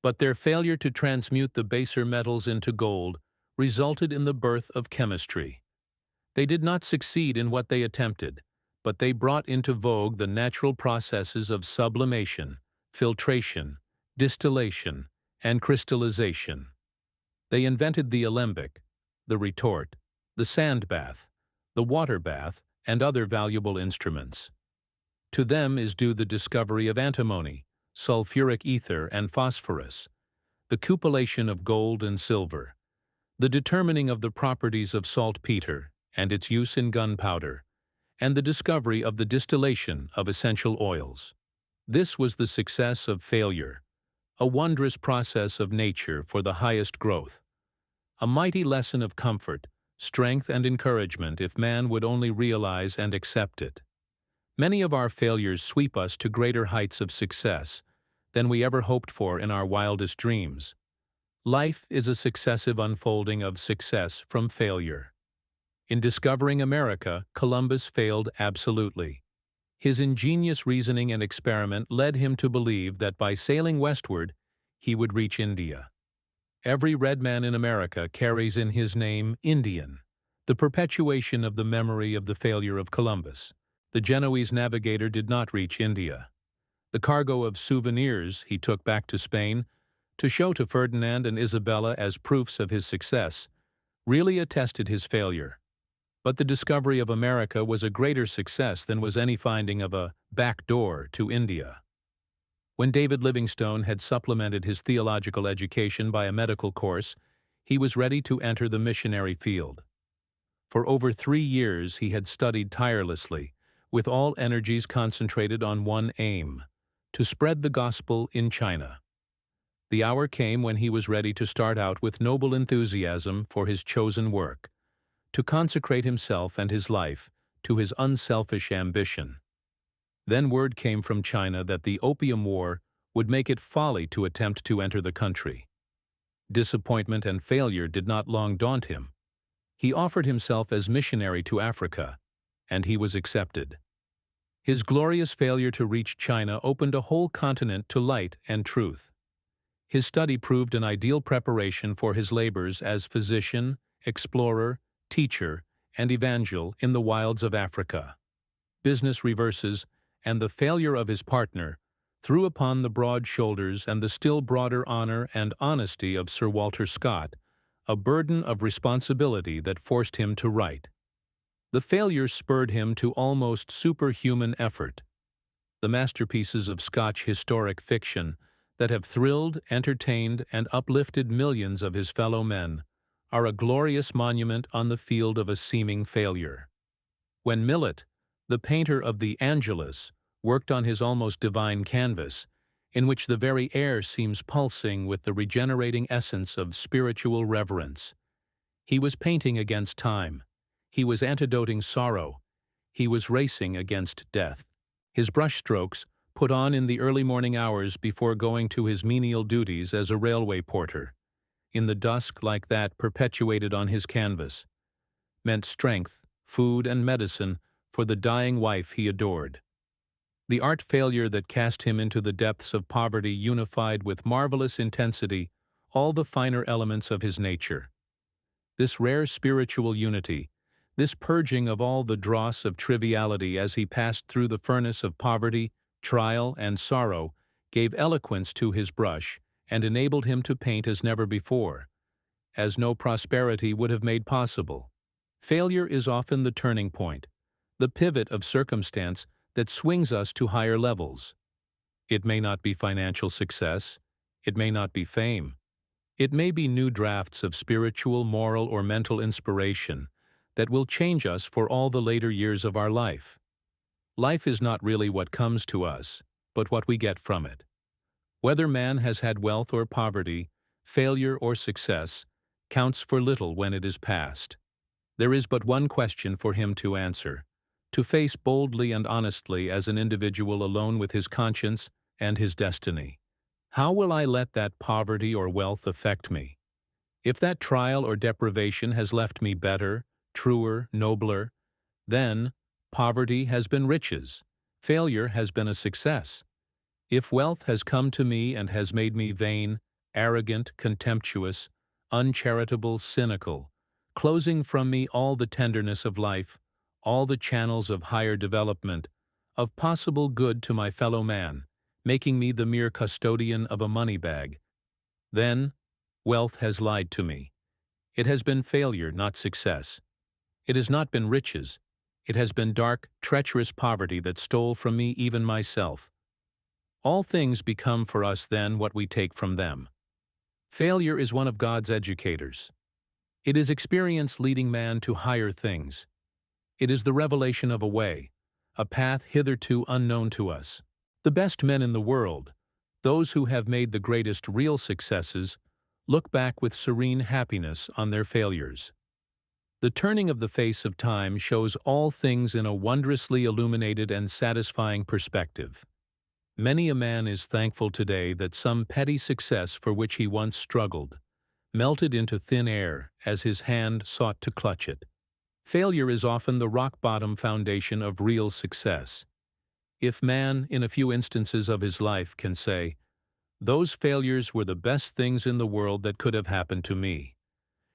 But their failure to transmute the baser metals into gold resulted in the birth of chemistry. They did not succeed in what they attempted, but they brought into vogue the natural processes of sublimation, filtration, distillation, and crystallization. They invented the alembic, the retort, the sand bath, the water bath, and other valuable instruments. To them is due the discovery of antimony, sulfuric ether, and phosphorus, the cupellation of gold and silver, the determining of the properties of saltpeter and its use in gunpowder, and the discovery of the distillation of essential oils. This was the success of failure, a wondrous process of nature for the highest growth, a mighty lesson of comfort, strength and encouragement if man would only realize and accept it. Many of our failures sweep us to greater heights of success than we ever hoped for in our wildest dreams. Life is a successive unfolding of success from failure. In discovering America, Columbus failed absolutely. His ingenious reasoning and experiment led him to believe that by sailing westward, he would reach India. Every red man in America carries in his name Indian, the perpetuation of the memory of the failure of Columbus. The Genoese navigator did not reach India. The cargo of souvenirs he took back to Spain to show to Ferdinand and Isabella as proofs of his success really attested his failure. But the discovery of America was a greater success than was any finding of a back door to India. When David Livingstone had supplemented his theological education by a medical course, he was ready to enter the missionary field. For over 3 years he had studied tirelessly, with all energies concentrated on one aim: to spread the gospel in China. The hour came when he was ready to start out with noble enthusiasm for his chosen work, to consecrate himself and his life to his unselfish ambition. Then word came from China that the Opium War would make it folly to attempt to enter the country. Disappointment and failure did not long daunt him. He offered himself as missionary to Africa, and he was accepted. His glorious failure to reach China opened a whole continent to light and truth. His study proved an ideal preparation for his labors as physician, explorer, teacher, and evangel in the wilds of Africa. Business reverses and the failure of his partner threw upon the broad shoulders and the still broader honor and honesty of Sir Walter Scott a burden of responsibility that forced him to write. The failure spurred him to almost superhuman effort. The masterpieces of Scotch historic fiction that have thrilled, entertained, and uplifted millions of his fellow men are a glorious monument on the field of a seeming failure. When Millet, the painter of the Angelus, worked on his almost divine canvas, in which the very air seems pulsing with the regenerating essence of spiritual reverence, he was painting against time. He was antidoting sorrow. He was racing against death. His brushstrokes, put on in the early morning hours before going to his menial duties as a railway porter, in the dusk like that perpetuated on his canvas, meant strength, food, and medicine for the dying wife he adored. The art failure that cast him into the depths of poverty unified with marvelous intensity all the finer elements of his nature. This rare spiritual unity, this purging of all the dross of triviality as he passed through the furnace of poverty, trial, and sorrow, gave eloquence to his brush and enabled him to paint as never before, as no prosperity would have made possible. Failure is often the turning point, the pivot of circumstance that swings us to higher levels. It may not be financial success. It may not be fame. It may be new drafts of spiritual, moral, or mental inspiration that will change us for all the later years of our life. Life is not really what comes to us, but what we get from it. Whether man has had wealth or poverty, failure or success, counts for little when it is past. There is but one question for him to answer, to face boldly and honestly as an individual alone with his conscience and his destiny. How will I let that poverty or wealth affect me? If that trial or deprivation has left me better, truer, nobler, then poverty has been riches, failure has been a success. If wealth has come to me and has made me vain, arrogant, contemptuous, uncharitable, cynical, closing from me all the tenderness of life, all the channels of higher development, of possible good to my fellow man, making me the mere custodian of a money bag, then wealth has lied to me. It has been failure, not success. It has not been riches. It has been dark, treacherous poverty that stole from me even myself. All things become for us then what we take from them. Failure is one of God's educators. It is experience leading man to higher things. It is the revelation of a way, a path hitherto unknown to us. The best men in the world, those who have made the greatest real successes, look back with serene happiness on their failures. The turning of the face of time shows all things in a wondrously illuminated and satisfying perspective. Many a man is thankful today that some petty success for which he once struggled melted into thin air as his hand sought to clutch it. Failure is often the rock-bottom foundation of real success. If man, in a few instances of his life, can say, "Those failures were the best things in the world that could have happened to me,"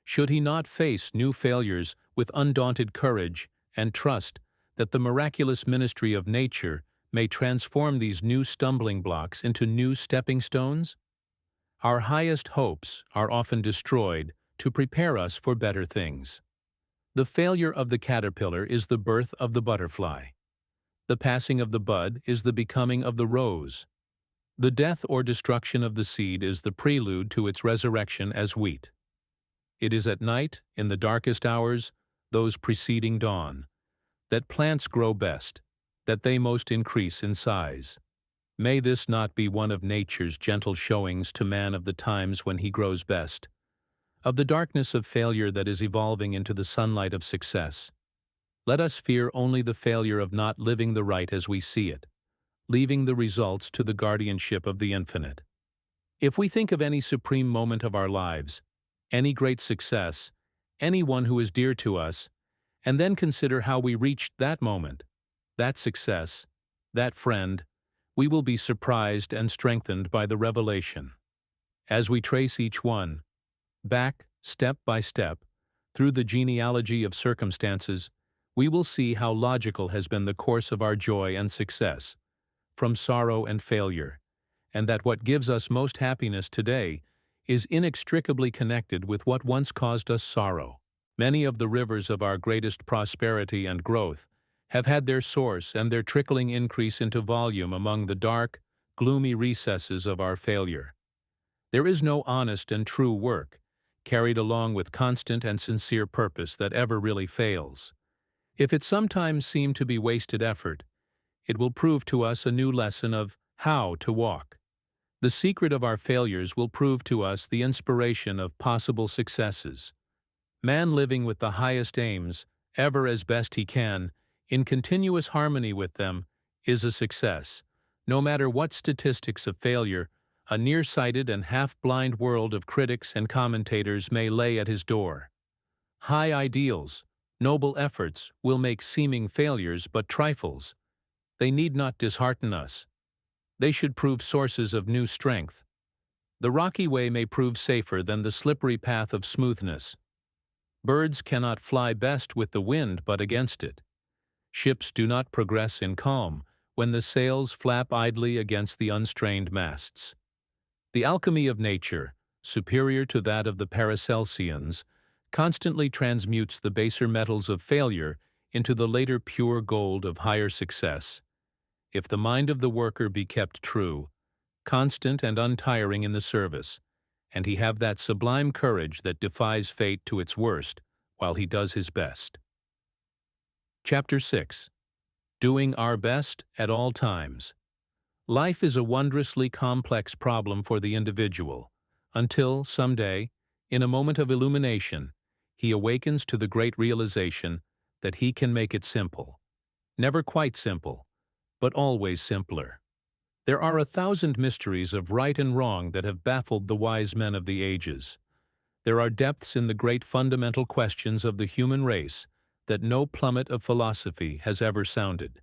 should he not face new failures with undaunted courage and trust that the miraculous ministry of nature may transform these new stumbling blocks into new stepping stones? Our highest hopes are often destroyed to prepare us for better things. The failure of the caterpillar is the birth of the butterfly. The passing of the bud is the becoming of the rose. The death or destruction of the seed is the prelude to its resurrection as wheat. It is at night, in the darkest hours, those preceding dawn, that plants grow best, that they most increase in size. May this not be one of nature's gentle showings to man of the times when he grows best, of the darkness of failure that is evolving into the sunlight of success. Let us fear only the failure of not living the right as we see it, leaving the results to the guardianship of the infinite. If we think of any supreme moment of our lives, any great success, anyone who is dear to us, and then consider how we reached that moment, that success, that friend, we will be surprised and strengthened by the revelation. As we trace each one, back, step by step, through the genealogy of circumstances, we will see how logical has been the course of our joy and success, from sorrow and failure, and that what gives us most happiness today is inextricably connected with what once caused us sorrow. Many of the rivers of our greatest prosperity and growth have had their source and their trickling increase into volume among the dark, gloomy recesses of our failure. There is no honest and true work, carried along with constant and sincere purpose, that ever really fails. If it sometimes seem to be wasted effort, it will prove to us a new lesson of how to walk. The secret of our failures will prove to us the inspiration of possible successes. Man living with the highest aims, ever as best he can, in continuous harmony with them, is a success, no matter what statistics of failure a nearsighted and half-blind world of critics and commentators may lay at his door. High ideals, noble efforts will make seeming failures but trifles. They need not dishearten us. They should prove sources of new strength. The rocky way may prove safer than the slippery path of smoothness. Birds cannot fly best with the wind but against it. Ships do not progress in calm when the sails flap idly against the unstrained masts. The alchemy of nature, superior to that of the Paracelsians, constantly transmutes the baser metals of failure into the later pure gold of higher success. If the mind of the worker be kept true, constant and untiring in the service, and he have that sublime courage that defies fate to its worst while he does his best. Chapter 6. Doing our best at all times. Life is a wondrously complex problem for the individual, until, someday, in a moment of illumination, he awakens to the great realization that he can make it simple. Never quite simple, but always simpler. There are 1,000 mysteries of right and wrong that have baffled the wise men of the ages. There are depths in the great fundamental questions of the human race that no plummet of philosophy has ever sounded.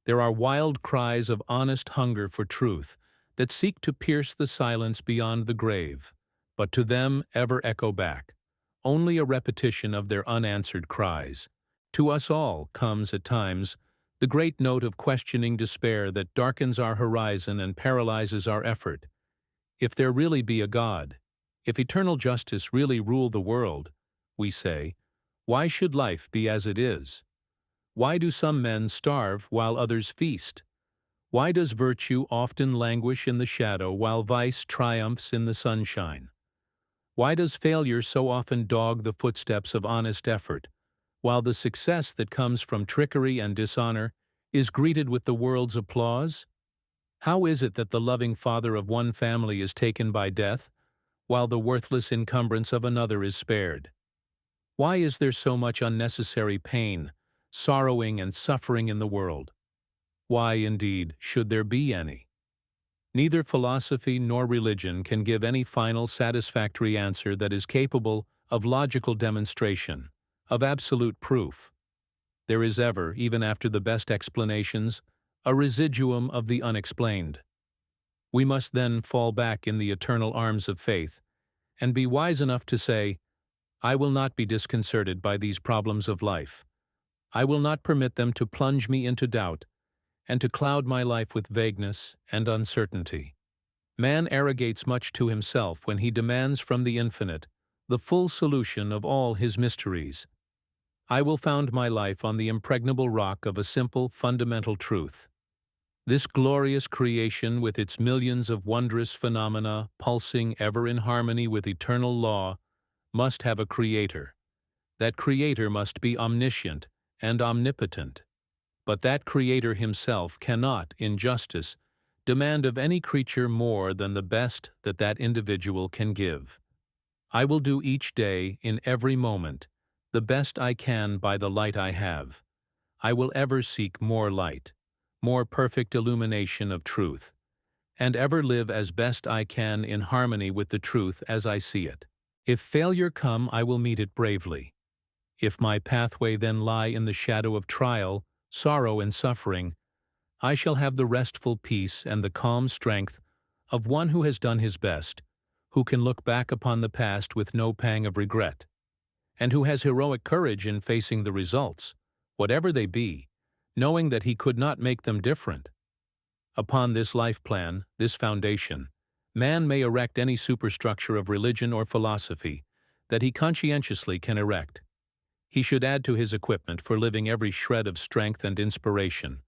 There are wild cries of honest hunger for truth that seek to pierce the silence beyond the grave, but to them ever echo back, only a repetition of their unanswered cries. To us all comes, at times, the great note of questioning despair that darkens our horizon and paralyzes our effort. If there really be a God, if eternal justice really rule the world, we say, why should life be as it is? Why do some men starve while others feast? Why does virtue often languish in the shadow while vice triumphs in the sunshine? Why does failure so often dog the footsteps of honest effort, while the success that comes from trickery and dishonor is greeted with the world's applause? How is it that the loving father of one family is taken by death, while the worthless encumbrance of another is spared? Why is there so much unnecessary pain, sorrowing, and suffering in the world? Why, indeed, should there be any? Neither philosophy nor religion can give any final satisfactory answer that is capable of logical demonstration, of absolute proof. There is ever, even after the best explanations, a residuum of the unexplained. We must then fall back in the eternal arms of faith and be wise enough to say, I will not be disconcerted by these problems of life. I will not permit them to plunge me into doubt and to cloud my life with vagueness and uncertainty. Man arrogates much to himself when he demands from the infinite the full solution of all his mysteries. I will found my life on the impregnable rock of a simple, fundamental truth. This glorious creation with its millions of wondrous phenomena pulsing ever in harmony with eternal law must have a creator. That creator must be omniscient and omnipotent. But that creator himself cannot, in justice, demand of any creature more than the best that that individual can give. I will do each day, in every moment, the best I can by the light I have. I will ever seek more light, more perfect illumination of truth, and ever live as best I can in harmony with the truth as I see it. If failure come, I will meet it bravely. If my pathway then lie in the shadow of trial, sorrow, and suffering, I shall have the restful peace and the calm strength of one who has done his best, who can look back upon the past with no pang of regret, and who has heroic courage in facing the results, whatever they be, knowing that he could not make them different. Upon this life plan, this foundation, man may erect any superstructure of religion or philosophy that he conscientiously can erect. He should add to his equipment for living every shred of strength and inspiration,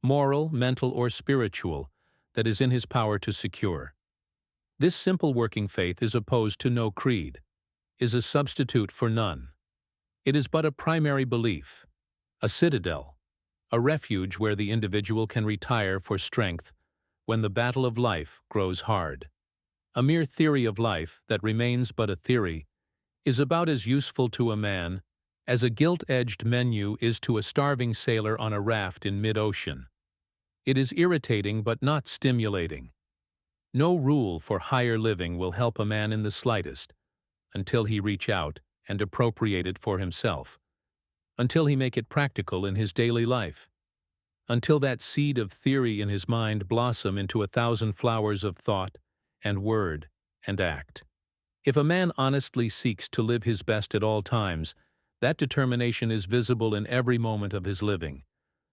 moral, mental, or spiritual, that is in his power to secure. This simple working faith is opposed to no creed, is a substitute for none. It is but a primary belief, a citadel, a refuge where the individual can retire for strength when the battle of life grows hard. A mere theory of life that remains but a theory is about as useful to a man as a gilt-edged menu is to a starving sailor on a raft in mid-ocean. It is irritating but not stimulating. No rule for higher living will help a man in the slightest, until he reach out and appropriate it for himself, until he make it practical in his daily life, until that seed of theory in his mind blossom into 1,000 flowers of thought and word and act. If a man honestly seeks to live his best at all times, that determination is visible in every moment of his living.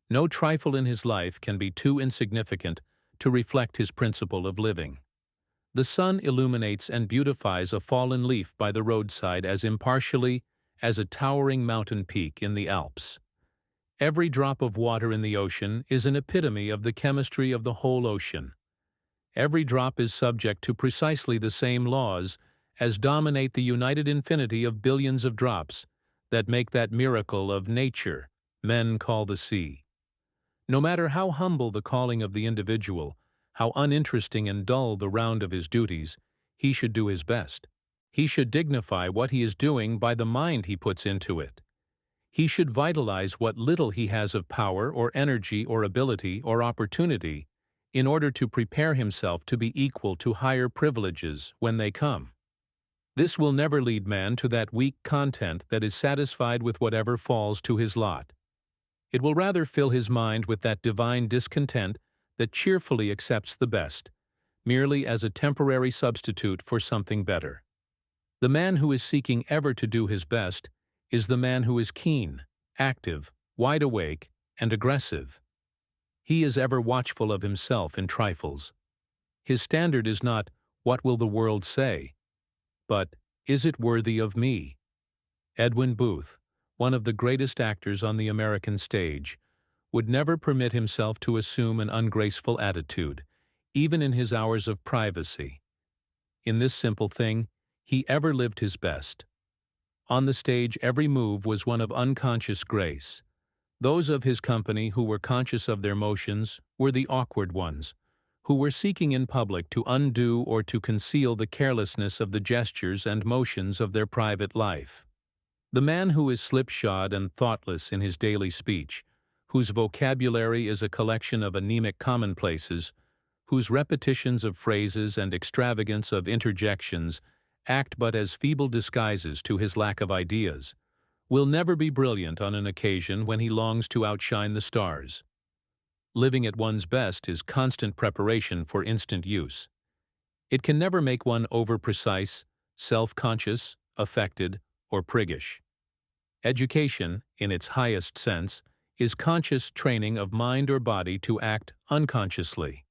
No trifle in his life can be too insignificant to reflect his principle of living. The sun illuminates and beautifies a fallen leaf by the roadside as impartially as a towering mountain peak in the Alps. Every drop of water in the ocean is an epitome of the chemistry of the whole ocean. Every drop is subject to precisely the same laws as dominate the united infinity of billions of drops that make that miracle of nature men call the sea. No matter how humble the calling of the individual, how uninteresting and dull the round of his duties, he should do his best. He should dignify what he is doing by the mind he puts into it. He should vitalize what little he has of power or energy or ability or opportunity in order to prepare himself to be equal to higher privileges when they come. This will never lead man to that weak content that is satisfied with whatever falls to his lot. It will rather fill his mind with that divine discontent that cheerfully accepts the best, merely as a temporary substitute for something better. The man who is seeking ever to do his best is the man who is keen, active, wide awake, and aggressive. He is ever watchful of himself in trifles. His standard is not, "What will the world say?" but, "Is it worthy of me?" Edwin Booth, one of the greatest actors on the American stage, would never permit himself to assume an ungraceful attitude, even in his hours of privacy. In this simple thing, he ever lived his best. On the stage, every move was one of unconscious grace. Those of his company who were conscious of their motions were the awkward ones, who were seeking in public to undo or to conceal the carelessness of the gestures and motions of their private life. The man who is slipshod and thoughtless in his daily speech, whose vocabulary is a collection of anemic commonplaces, whose repetitions of phrases and extravagance of interjections act but as feeble disguises to his lack of ideas, will never be brilliant on an occasion when he longs to outshine the stars. Living at one's best is constant preparation for instant use. It can never make one over-precise, self-conscious, affected, or priggish. Education, in its highest sense, is conscious training of mind or body to act unconsciously.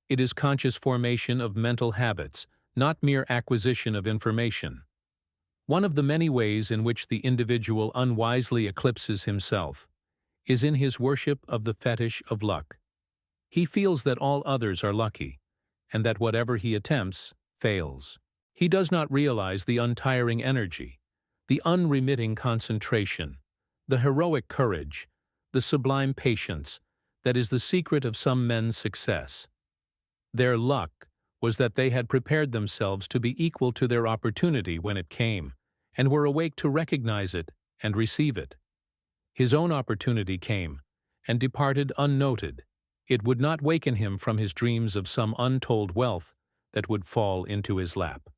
It is conscious formation of mental habits, not mere acquisition of information. One of the many ways in which the individual unwisely eclipses himself is in his worship of the fetish of luck. He feels that all others are lucky, and that whatever he attempts fails. He does not realize the untiring energy, the unremitting concentration, the heroic courage, the sublime patience that is the secret of some men's success. Their luck was that they had prepared themselves to be equal to their opportunity when it came, and were awake to recognize it and receive it. His own opportunity came, and departed unnoted. It would not waken him from his dreams of some untold wealth that would fall into his lap.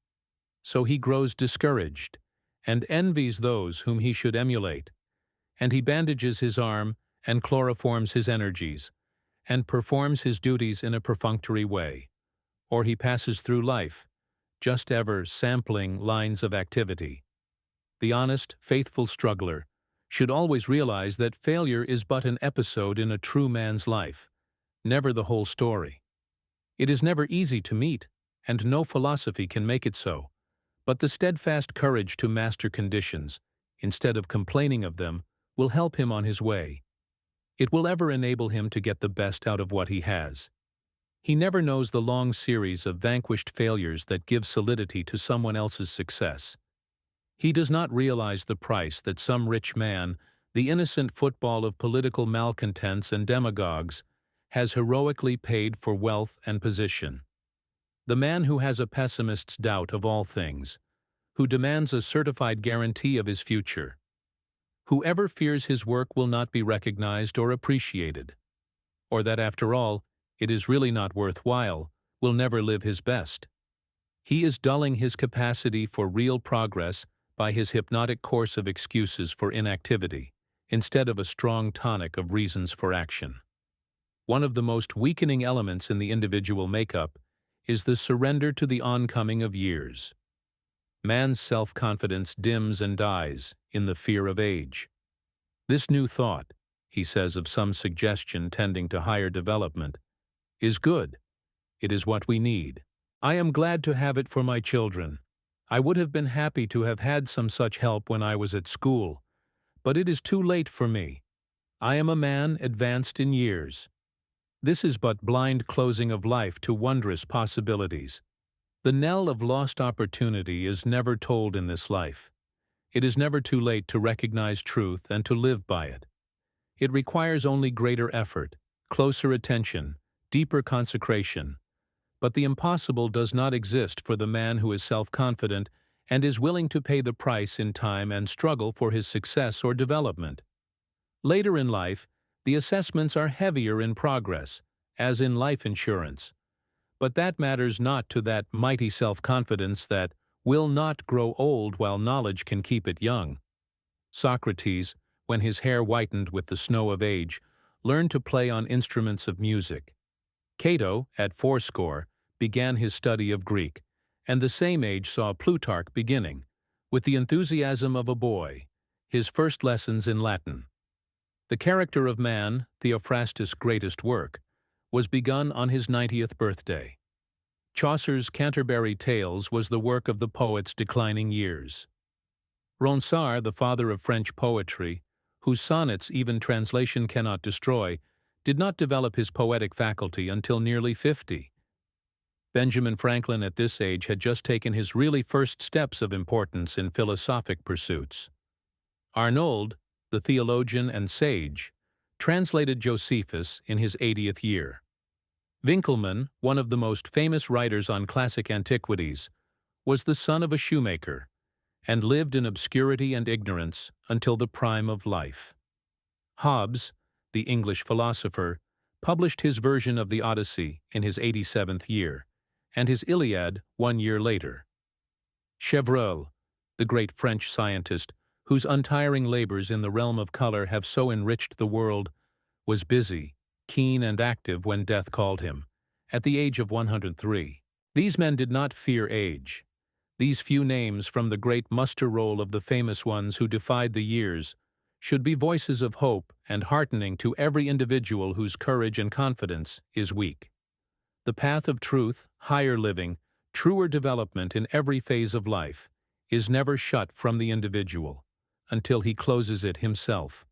So he grows discouraged, and envies those whom he should emulate, and he bandages his arm and chloroforms his energies, and performs his duties in a perfunctory way, or he passes through life, just ever sampling lines of activity. The honest, faithful struggler should always realize that failure is but an episode in a true man's life, never the whole story. It is never easy to meet, and no philosophy can make it so, but the steadfast courage to master conditions, instead of complaining of them, will help him on his way. It will ever enable him to get the best out of what he has. He never knows the long series of vanquished failures that give solidity to someone else's success. He does not realize the price that some rich man, the innocent football of political malcontents and demagogues, has heroically paid for wealth and position. The man who has a pessimist's doubt of all things, who demands a certified guarantee of his future. Whoever fears his work will not be recognized or appreciated, or that after all, it is really not worthwhile, will never live his best. He is dulling his capacity for real progress by his hypnotic course of excuses for inactivity, instead of a strong tonic of reasons for action. One of the most weakening elements in the individual makeup is the surrender to the oncoming of years. Man's self-confidence dims and dies in the fear of age. This new thought, he says of some suggestion tending to higher development, is good. It is what we need. I am glad to have it for my children. I would have been happy to have had some such help when I was at school, but it is too late for me. I am a man advanced in years. This is but blind closing of life to wondrous possibilities. The knell of lost opportunity is never tolled in this life. It is never too late to recognize truth and to live by it. It requires only greater effort, closer attention, deeper consecration. But the impossible does not exist for the man who is self-confident and is willing to pay the price in time and struggle for his success or development. Later in life, the assessments are heavier in progress, as in life insurance. But that matters not to that mighty self-confidence that will not grow old while knowledge can keep it young. Socrates, when his hair whitened with the snow of age, learned to play on instruments of music. Cato, at 80, began his study of Greek, and the same age saw Plutarch beginning, with the enthusiasm of a boy, his first lessons in Latin. The Character of Man, Theophrastus' greatest work, was begun on his 90th birthday. Chaucer's Canterbury Tales was the work of the poet's declining years. Ronsard, the father of French poetry, whose sonnets even translation cannot destroy, did not develop his poetic faculty until nearly 50. Benjamin Franklin at this age had just taken his really first steps of importance in philosophic pursuits. Arnauld, the theologian and sage, translated Josephus in his 80th year. Winckelmann, one of the most famous writers on classic antiquities, was the son of a shoemaker, and lived in obscurity and ignorance until the prime of life. Hobbes, the English philosopher, published his version of the Odyssey in his 87th year, and his Iliad 1 year later. Chevreul, the great French scientist, whose untiring labors in the realm of color have so enriched the world, was busy, keen and active when death called him, at the age of 103. These men did not fear age. These few names from the great muster roll of the famous ones who defied the years should be voices of hope and heartening to every individual whose courage and confidence is weak. The path of truth, higher living, truer development in every phase of life is never shut from the individual until he closes it himself.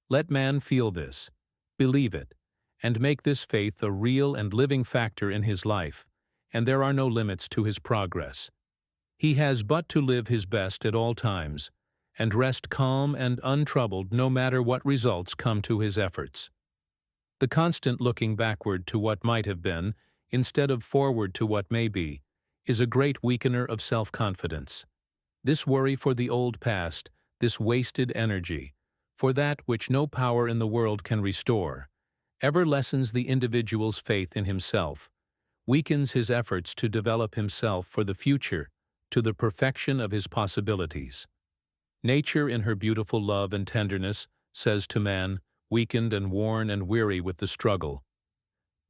Let man feel this, believe it, and make this faith a real and living factor in his life, and there are no limits to his progress. He has but to live his best at all times, and rest calm and untroubled no matter what results come to his efforts. The constant looking backward to what might have been, instead of forward to what may be, is a great weakener of self-confidence. This worry for the old past, this wasted energy, for that which no power in the world can restore, ever lessens the individual's faith in himself, weakens his efforts to develop himself for the future to the perfection of his possibilities. Nature, in her beautiful love and tenderness, says to man, weakened and worn and weary with the struggle,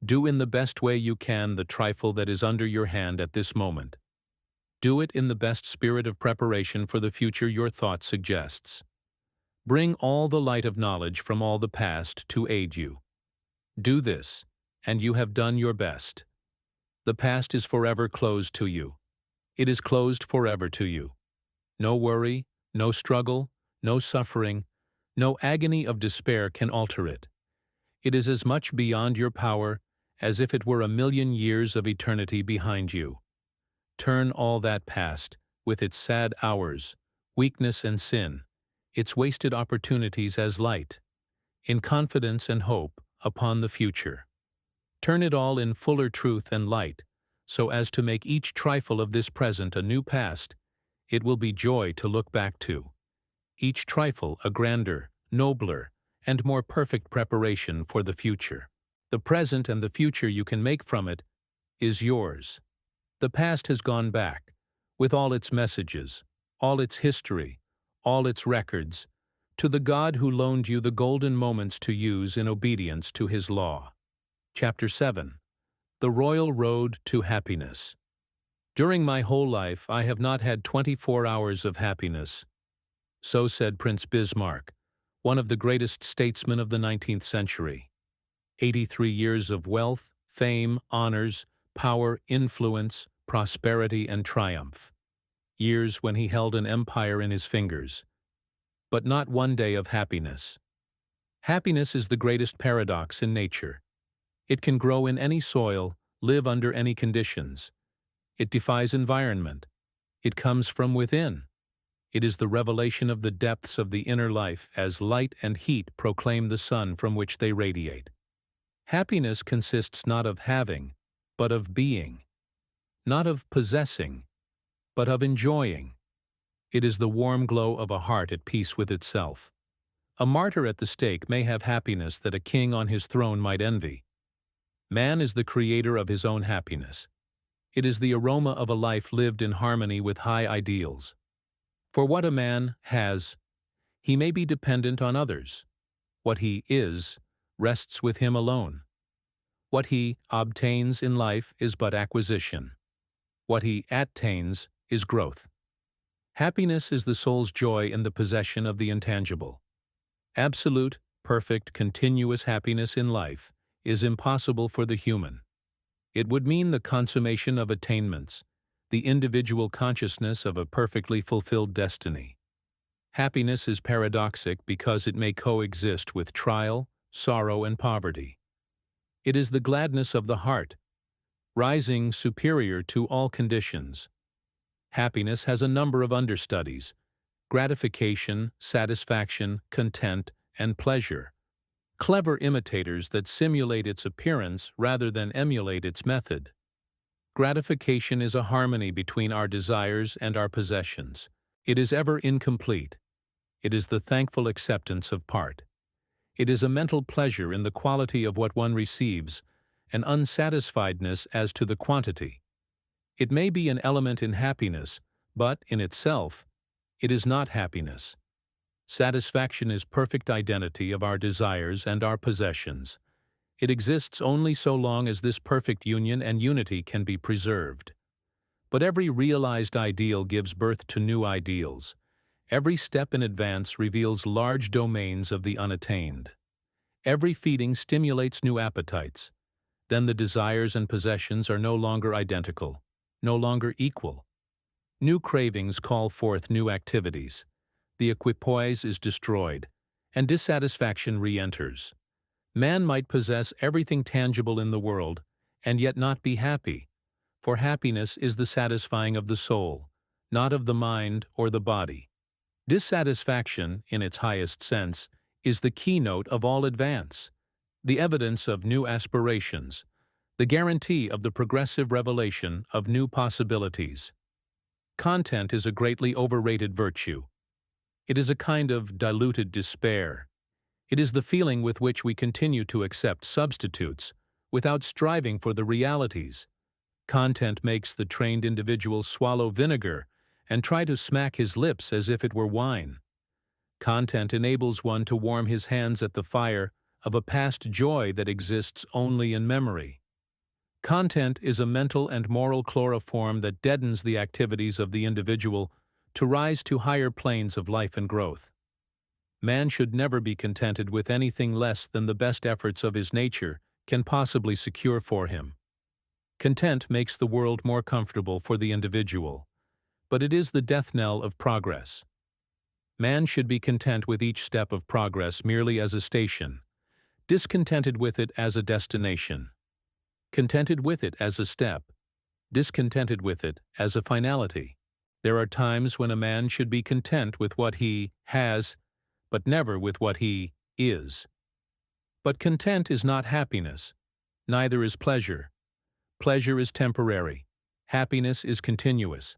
"Do in the best way you can the trifle that is under your hand at this moment. Do it in the best spirit of preparation for the future your thought suggests. Bring all the light of knowledge from all the past to aid you. Do this, and you have done your best. The past is forever closed to you. It is closed forever to you. No worry, no struggle, no suffering, no agony of despair can alter it. It is as much beyond your power as if it were 1,000,000 years of eternity behind you. Turn all that past, with its sad hours, weakness and sin, its wasted opportunities as light, in confidence and hope upon the future. Turn it all in fuller truth and light, so as to make each trifle of this present a new past. It will be joy to look back to. Each trifle a grander, nobler, and more perfect preparation for the future. The present and the future you can make from it is yours. The past has gone back, with all its messages, all its history, all its records, to the God who loaned you the golden moments to use in obedience to his law. Chapter 7. The Royal Road to Happiness. During my whole life I have not had 24 hours of happiness. So said Prince Bismarck, one of the greatest statesmen of the 19th century. 83 years of wealth, fame, honors, power, influence, prosperity, and triumph. Years when he held an empire in his fingers. But not one day of happiness. Happiness is the greatest paradox in nature. It can grow in any soil, live under any conditions. It defies environment. It comes from within. It is the revelation of the depths of the inner life as light and heat proclaim the sun from which they radiate. Happiness consists not of having, but of being. Not of possessing, but of enjoying. It is the warm glow of a heart at peace with itself. A martyr at the stake may have happiness that a king on his throne might envy. Man is the creator of his own happiness. It is the aroma of a life lived in harmony with high ideals. For what a man has, he may be dependent on others. What he is rests with him alone. What he obtains in life is but acquisition. What he attains is growth. Happiness is the soul's joy in the possession of the intangible. Absolute, perfect, continuous happiness in life is impossible for the human. It would mean the consummation of attainments, the individual consciousness of a perfectly fulfilled destiny. Happiness is paradoxic because it may coexist with trial, sorrow, and poverty. It is the gladness of the heart, rising superior to all conditions. Happiness has a number of understudies: gratification, satisfaction, content, and pleasure. Clever imitators that simulate its appearance rather than emulate its method. Gratification is a harmony between our desires and our possessions. It is ever incomplete. It is the thankful acceptance of part. It is a mental pleasure in the quality of what one receives, an unsatisfiedness as to the quantity. It may be an element in happiness, but, in itself, it is not happiness. Satisfaction is perfect identity of our desires and our possessions. It exists only so long as this perfect union and unity can be preserved. But every realized ideal gives birth to new ideals. Every step in advance reveals large domains of the unattained. Every feeding stimulates new appetites. Then the desires and possessions are no longer identical, no longer equal. New cravings call forth new activities. The equipoise is destroyed, and dissatisfaction re-enters. Man might possess everything tangible in the world, and yet not be happy, for happiness is the satisfying of the soul, not of the mind or the body. Dissatisfaction, in its highest sense, is the keynote of all advance, the evidence of new aspirations, the guarantee of the progressive revelation of new possibilities. Content is a greatly overrated virtue. It is a kind of diluted despair. It is the feeling with which we continue to accept substitutes, without striving for the realities. Content makes the trained individual swallow vinegar and try to smack his lips as if it were wine. Content enables one to warm his hands at the fire of a past joy that exists only in memory. Content is a mental and moral chloroform that deadens the activities of the individual to rise to higher planes of life and growth. Man should never be contented with anything less than the best efforts of his nature can possibly secure for him. Content makes the world more comfortable for the individual, but it is the death knell of progress. Man should be content with each step of progress merely as a station, discontented with it as a destination, contented with it as a step, discontented with it as a finality. There are times when a man should be content with what he has, but never with what he is. But content is not happiness. Neither is pleasure. Pleasure is temporary. Happiness is continuous.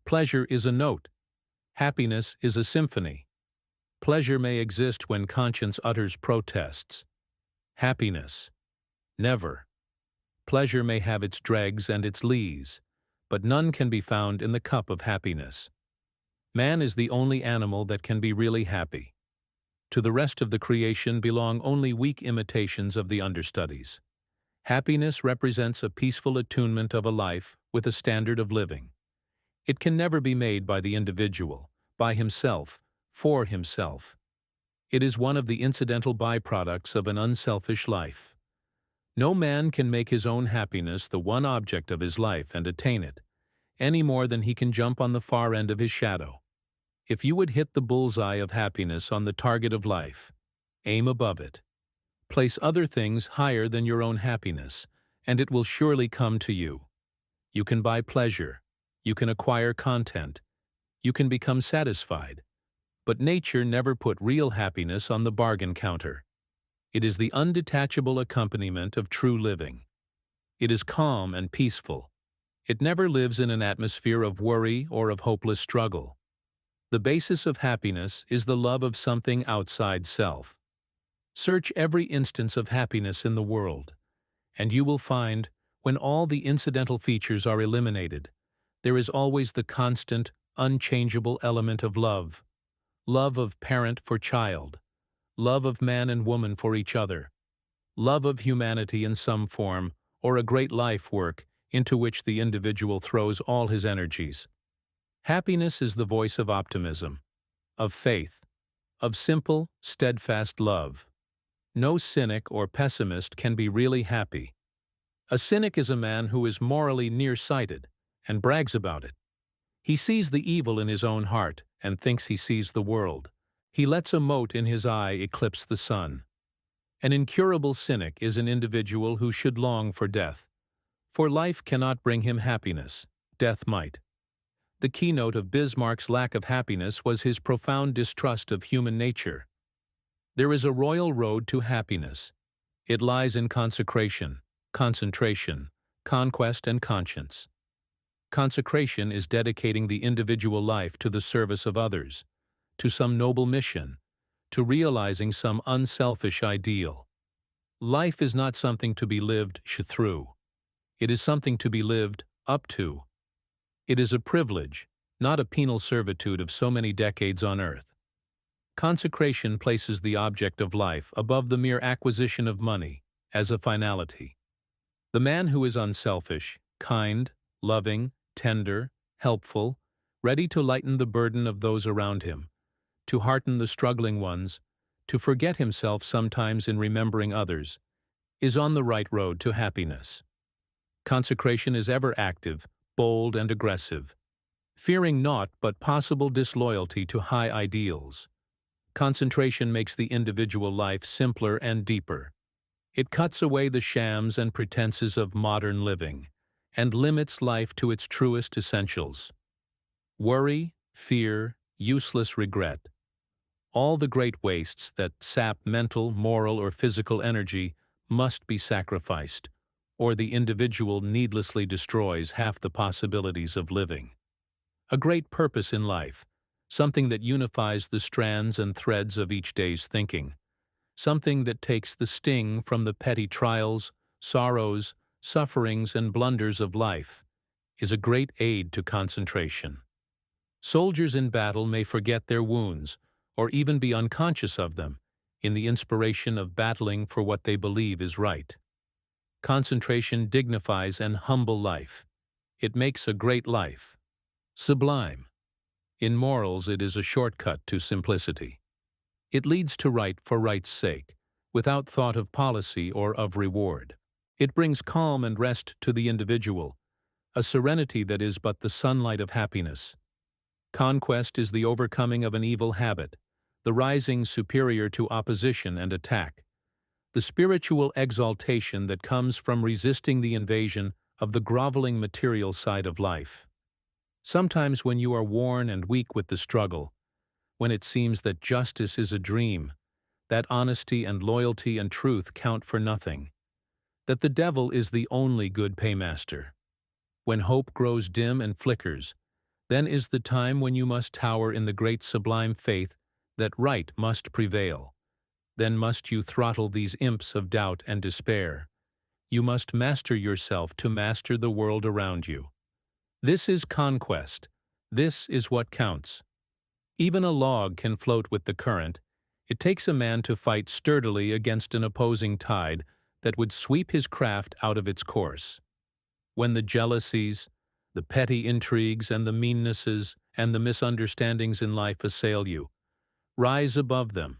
Pleasure is a note. Happiness is a symphony. Pleasure may exist when conscience utters protests. Happiness, never. Pleasure may have its dregs and its lees, but none can be found in the cup of happiness. Man is the only animal that can be really happy. To the rest of the creation belong only weak imitations of the understudies. Happiness represents a peaceful attunement of a life with a standard of living. It can never be made by the individual, by himself, for himself. It is one of the incidental byproducts of an unselfish life. No man can make his own happiness the one object of his life and attain it, any more than he can jump on the far end of his shadow. If you would hit the bullseye of happiness on the target of life, aim above it. Place other things higher than your own happiness, and it will surely come to you. You can buy pleasure. You can acquire content. You can become satisfied. But nature never put real happiness on the bargain counter. It is the undetachable accompaniment of true living. It is calm and peaceful. It never lives in an atmosphere of worry or of hopeless struggle. The basis of happiness is the love of something outside self. Search every instance of happiness in the world, and you will find, when all the incidental features are eliminated, there is always the constant, unchangeable element of love. Love of parent for child, love of man and woman for each other, love of humanity in some form, or a great life work into which the individual throws all his energies. Happiness is the voice of optimism, of faith, of simple, steadfast love. No cynic or pessimist can be really happy. A cynic is a man who is morally nearsighted and brags about it. He sees the evil in his own heart and thinks he sees the world. He lets a mote in his eye eclipse the sun. An incurable cynic is an individual who should long for death. For life cannot bring him happiness, death might. The keynote of Bismarck's lack of happiness was his profound distrust of human nature. There is a royal road to happiness. It lies in consecration, concentration, conquest, and conscience. Consecration is dedicating the individual life to the service of others, to some noble mission, to realizing some unselfish ideal. Life is not something to be lived through. It is something to be lived up to. It is a privilege, not a penal servitude of so many decades on earth. Consecration places the object of life above the mere acquisition of money as a finality. The man who is unselfish, kind, loving, tender, helpful, ready to lighten the burden of those around him, to hearten the struggling ones, to forget himself sometimes in remembering others, is on the right road to happiness. Consecration is ever active, bold and aggressive, fearing naught but possible disloyalty to high ideals. Concentration makes the individual life simpler and deeper. It cuts away the shams and pretenses of modern living, and limits life to its truest essentials. Worry, fear, useless regret, all the great wastes that sap mental, moral, or physical energy must be sacrificed, or the individual needlessly destroys half the possibilities of living. A great purpose in life, something that unifies the strands and threads of each day's thinking, something that takes the sting from the petty trials, sorrows, sufferings, and blunders of life, is a great aid to concentration. Soldiers in battle may forget their wounds, or even be unconscious of them, in the inspiration of battling for what they believe is right. Concentration dignifies an humble life. It makes a great life sublime. In morals, it is a shortcut to simplicity. It leads to right for right's sake, without thought of policy or of reward. It brings calm and rest to the individual, a serenity that is but the sunlight of happiness. Conquest is the overcoming of an evil habit, the rising superior to opposition and attack, the spiritual exaltation that comes from resisting the invasion of the groveling material side of life. Sometimes when you are worn and weak with the struggle, when it seems that justice is a dream, that honesty and loyalty and truth count for nothing, that the devil is the only good paymaster, when hope grows dim and flickers, then is the time when you must tower in the great sublime faith that right must prevail. Then must you throttle these imps of doubt and despair. You must master yourself to master the world around you. This is conquest. This is what counts. Even a log can float with the current. It takes a man to fight sturdily against an opposing tide that would sweep his craft out of its course. When the jealousies, the petty intrigues, and the meannesses and the misunderstandings in life assail you, rise above them.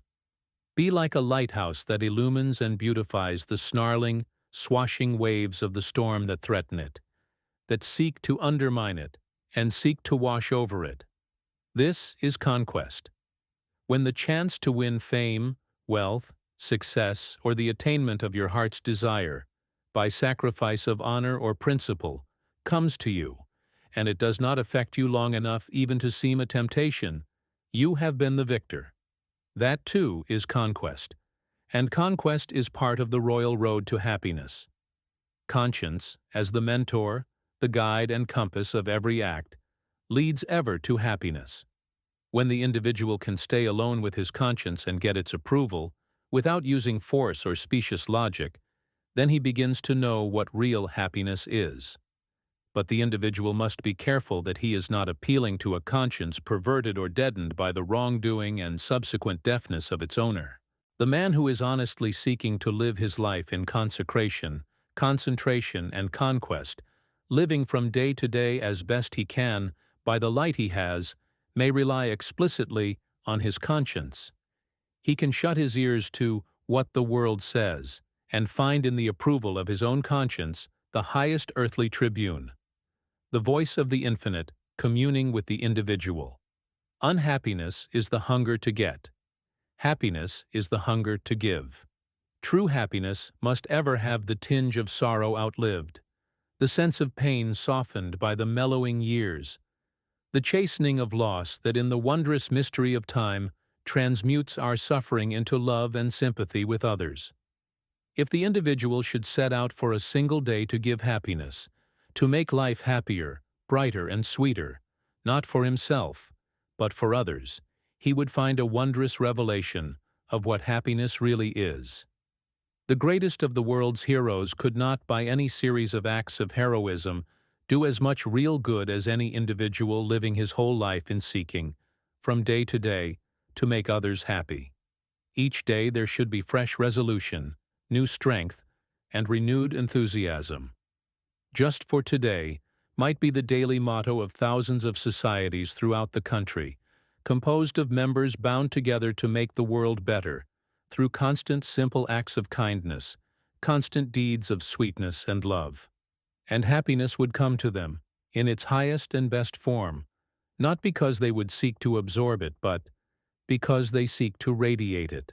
Be like a lighthouse that illumines and beautifies the snarling, swashing waves of the storm that threaten it, that seek to undermine it and seek to wash over it. This is conquest. When the chance to win fame, wealth, success, or the attainment of your heart's desire, by sacrifice of honor or principle, comes to you, and it does not affect you long enough even to seem a temptation, you have been the victor. That too is conquest, and conquest is part of the royal road to happiness. Conscience, as the mentor, the guide and compass of every act, leads ever to happiness. When the individual can stay alone with his conscience and get its approval, without using force or specious logic, then he begins to know what real happiness is. But the individual must be careful that he is not appealing to a conscience perverted or deadened by the wrongdoing and subsequent deafness of its owner. The man who is honestly seeking to live his life in consecration, concentration, and conquest, living from day to day as best he can, by the light he has, may rely explicitly on his conscience. He can shut his ears to what the world says, and find in the approval of his own conscience the highest earthly tribune, the voice of the infinite communing with the individual. Unhappiness is the hunger to get. Happiness is the hunger to give. True happiness must ever have the tinge of sorrow outlived, the sense of pain softened by the mellowing years, the chastening of loss that in the wondrous mystery of time transmutes our suffering into love and sympathy with others. If the individual should set out for a single day to give happiness, to make life happier, brighter and sweeter, not for himself, but for others, he would find a wondrous revelation of what happiness really is. The greatest of the world's heroes could not, by any series of acts of heroism, do as much real good as any individual living his whole life in seeking, from day, to make others happy. Each day there should be fresh resolution, new strength, and renewed enthusiasm. Just for today might be the daily motto of thousands of societies throughout the country, composed of members bound together to make the world better, through constant simple acts of kindness, constant deeds of sweetness and love. And happiness would come to them, in its highest and best form, not because they would seek to absorb it, but because they seek to radiate it.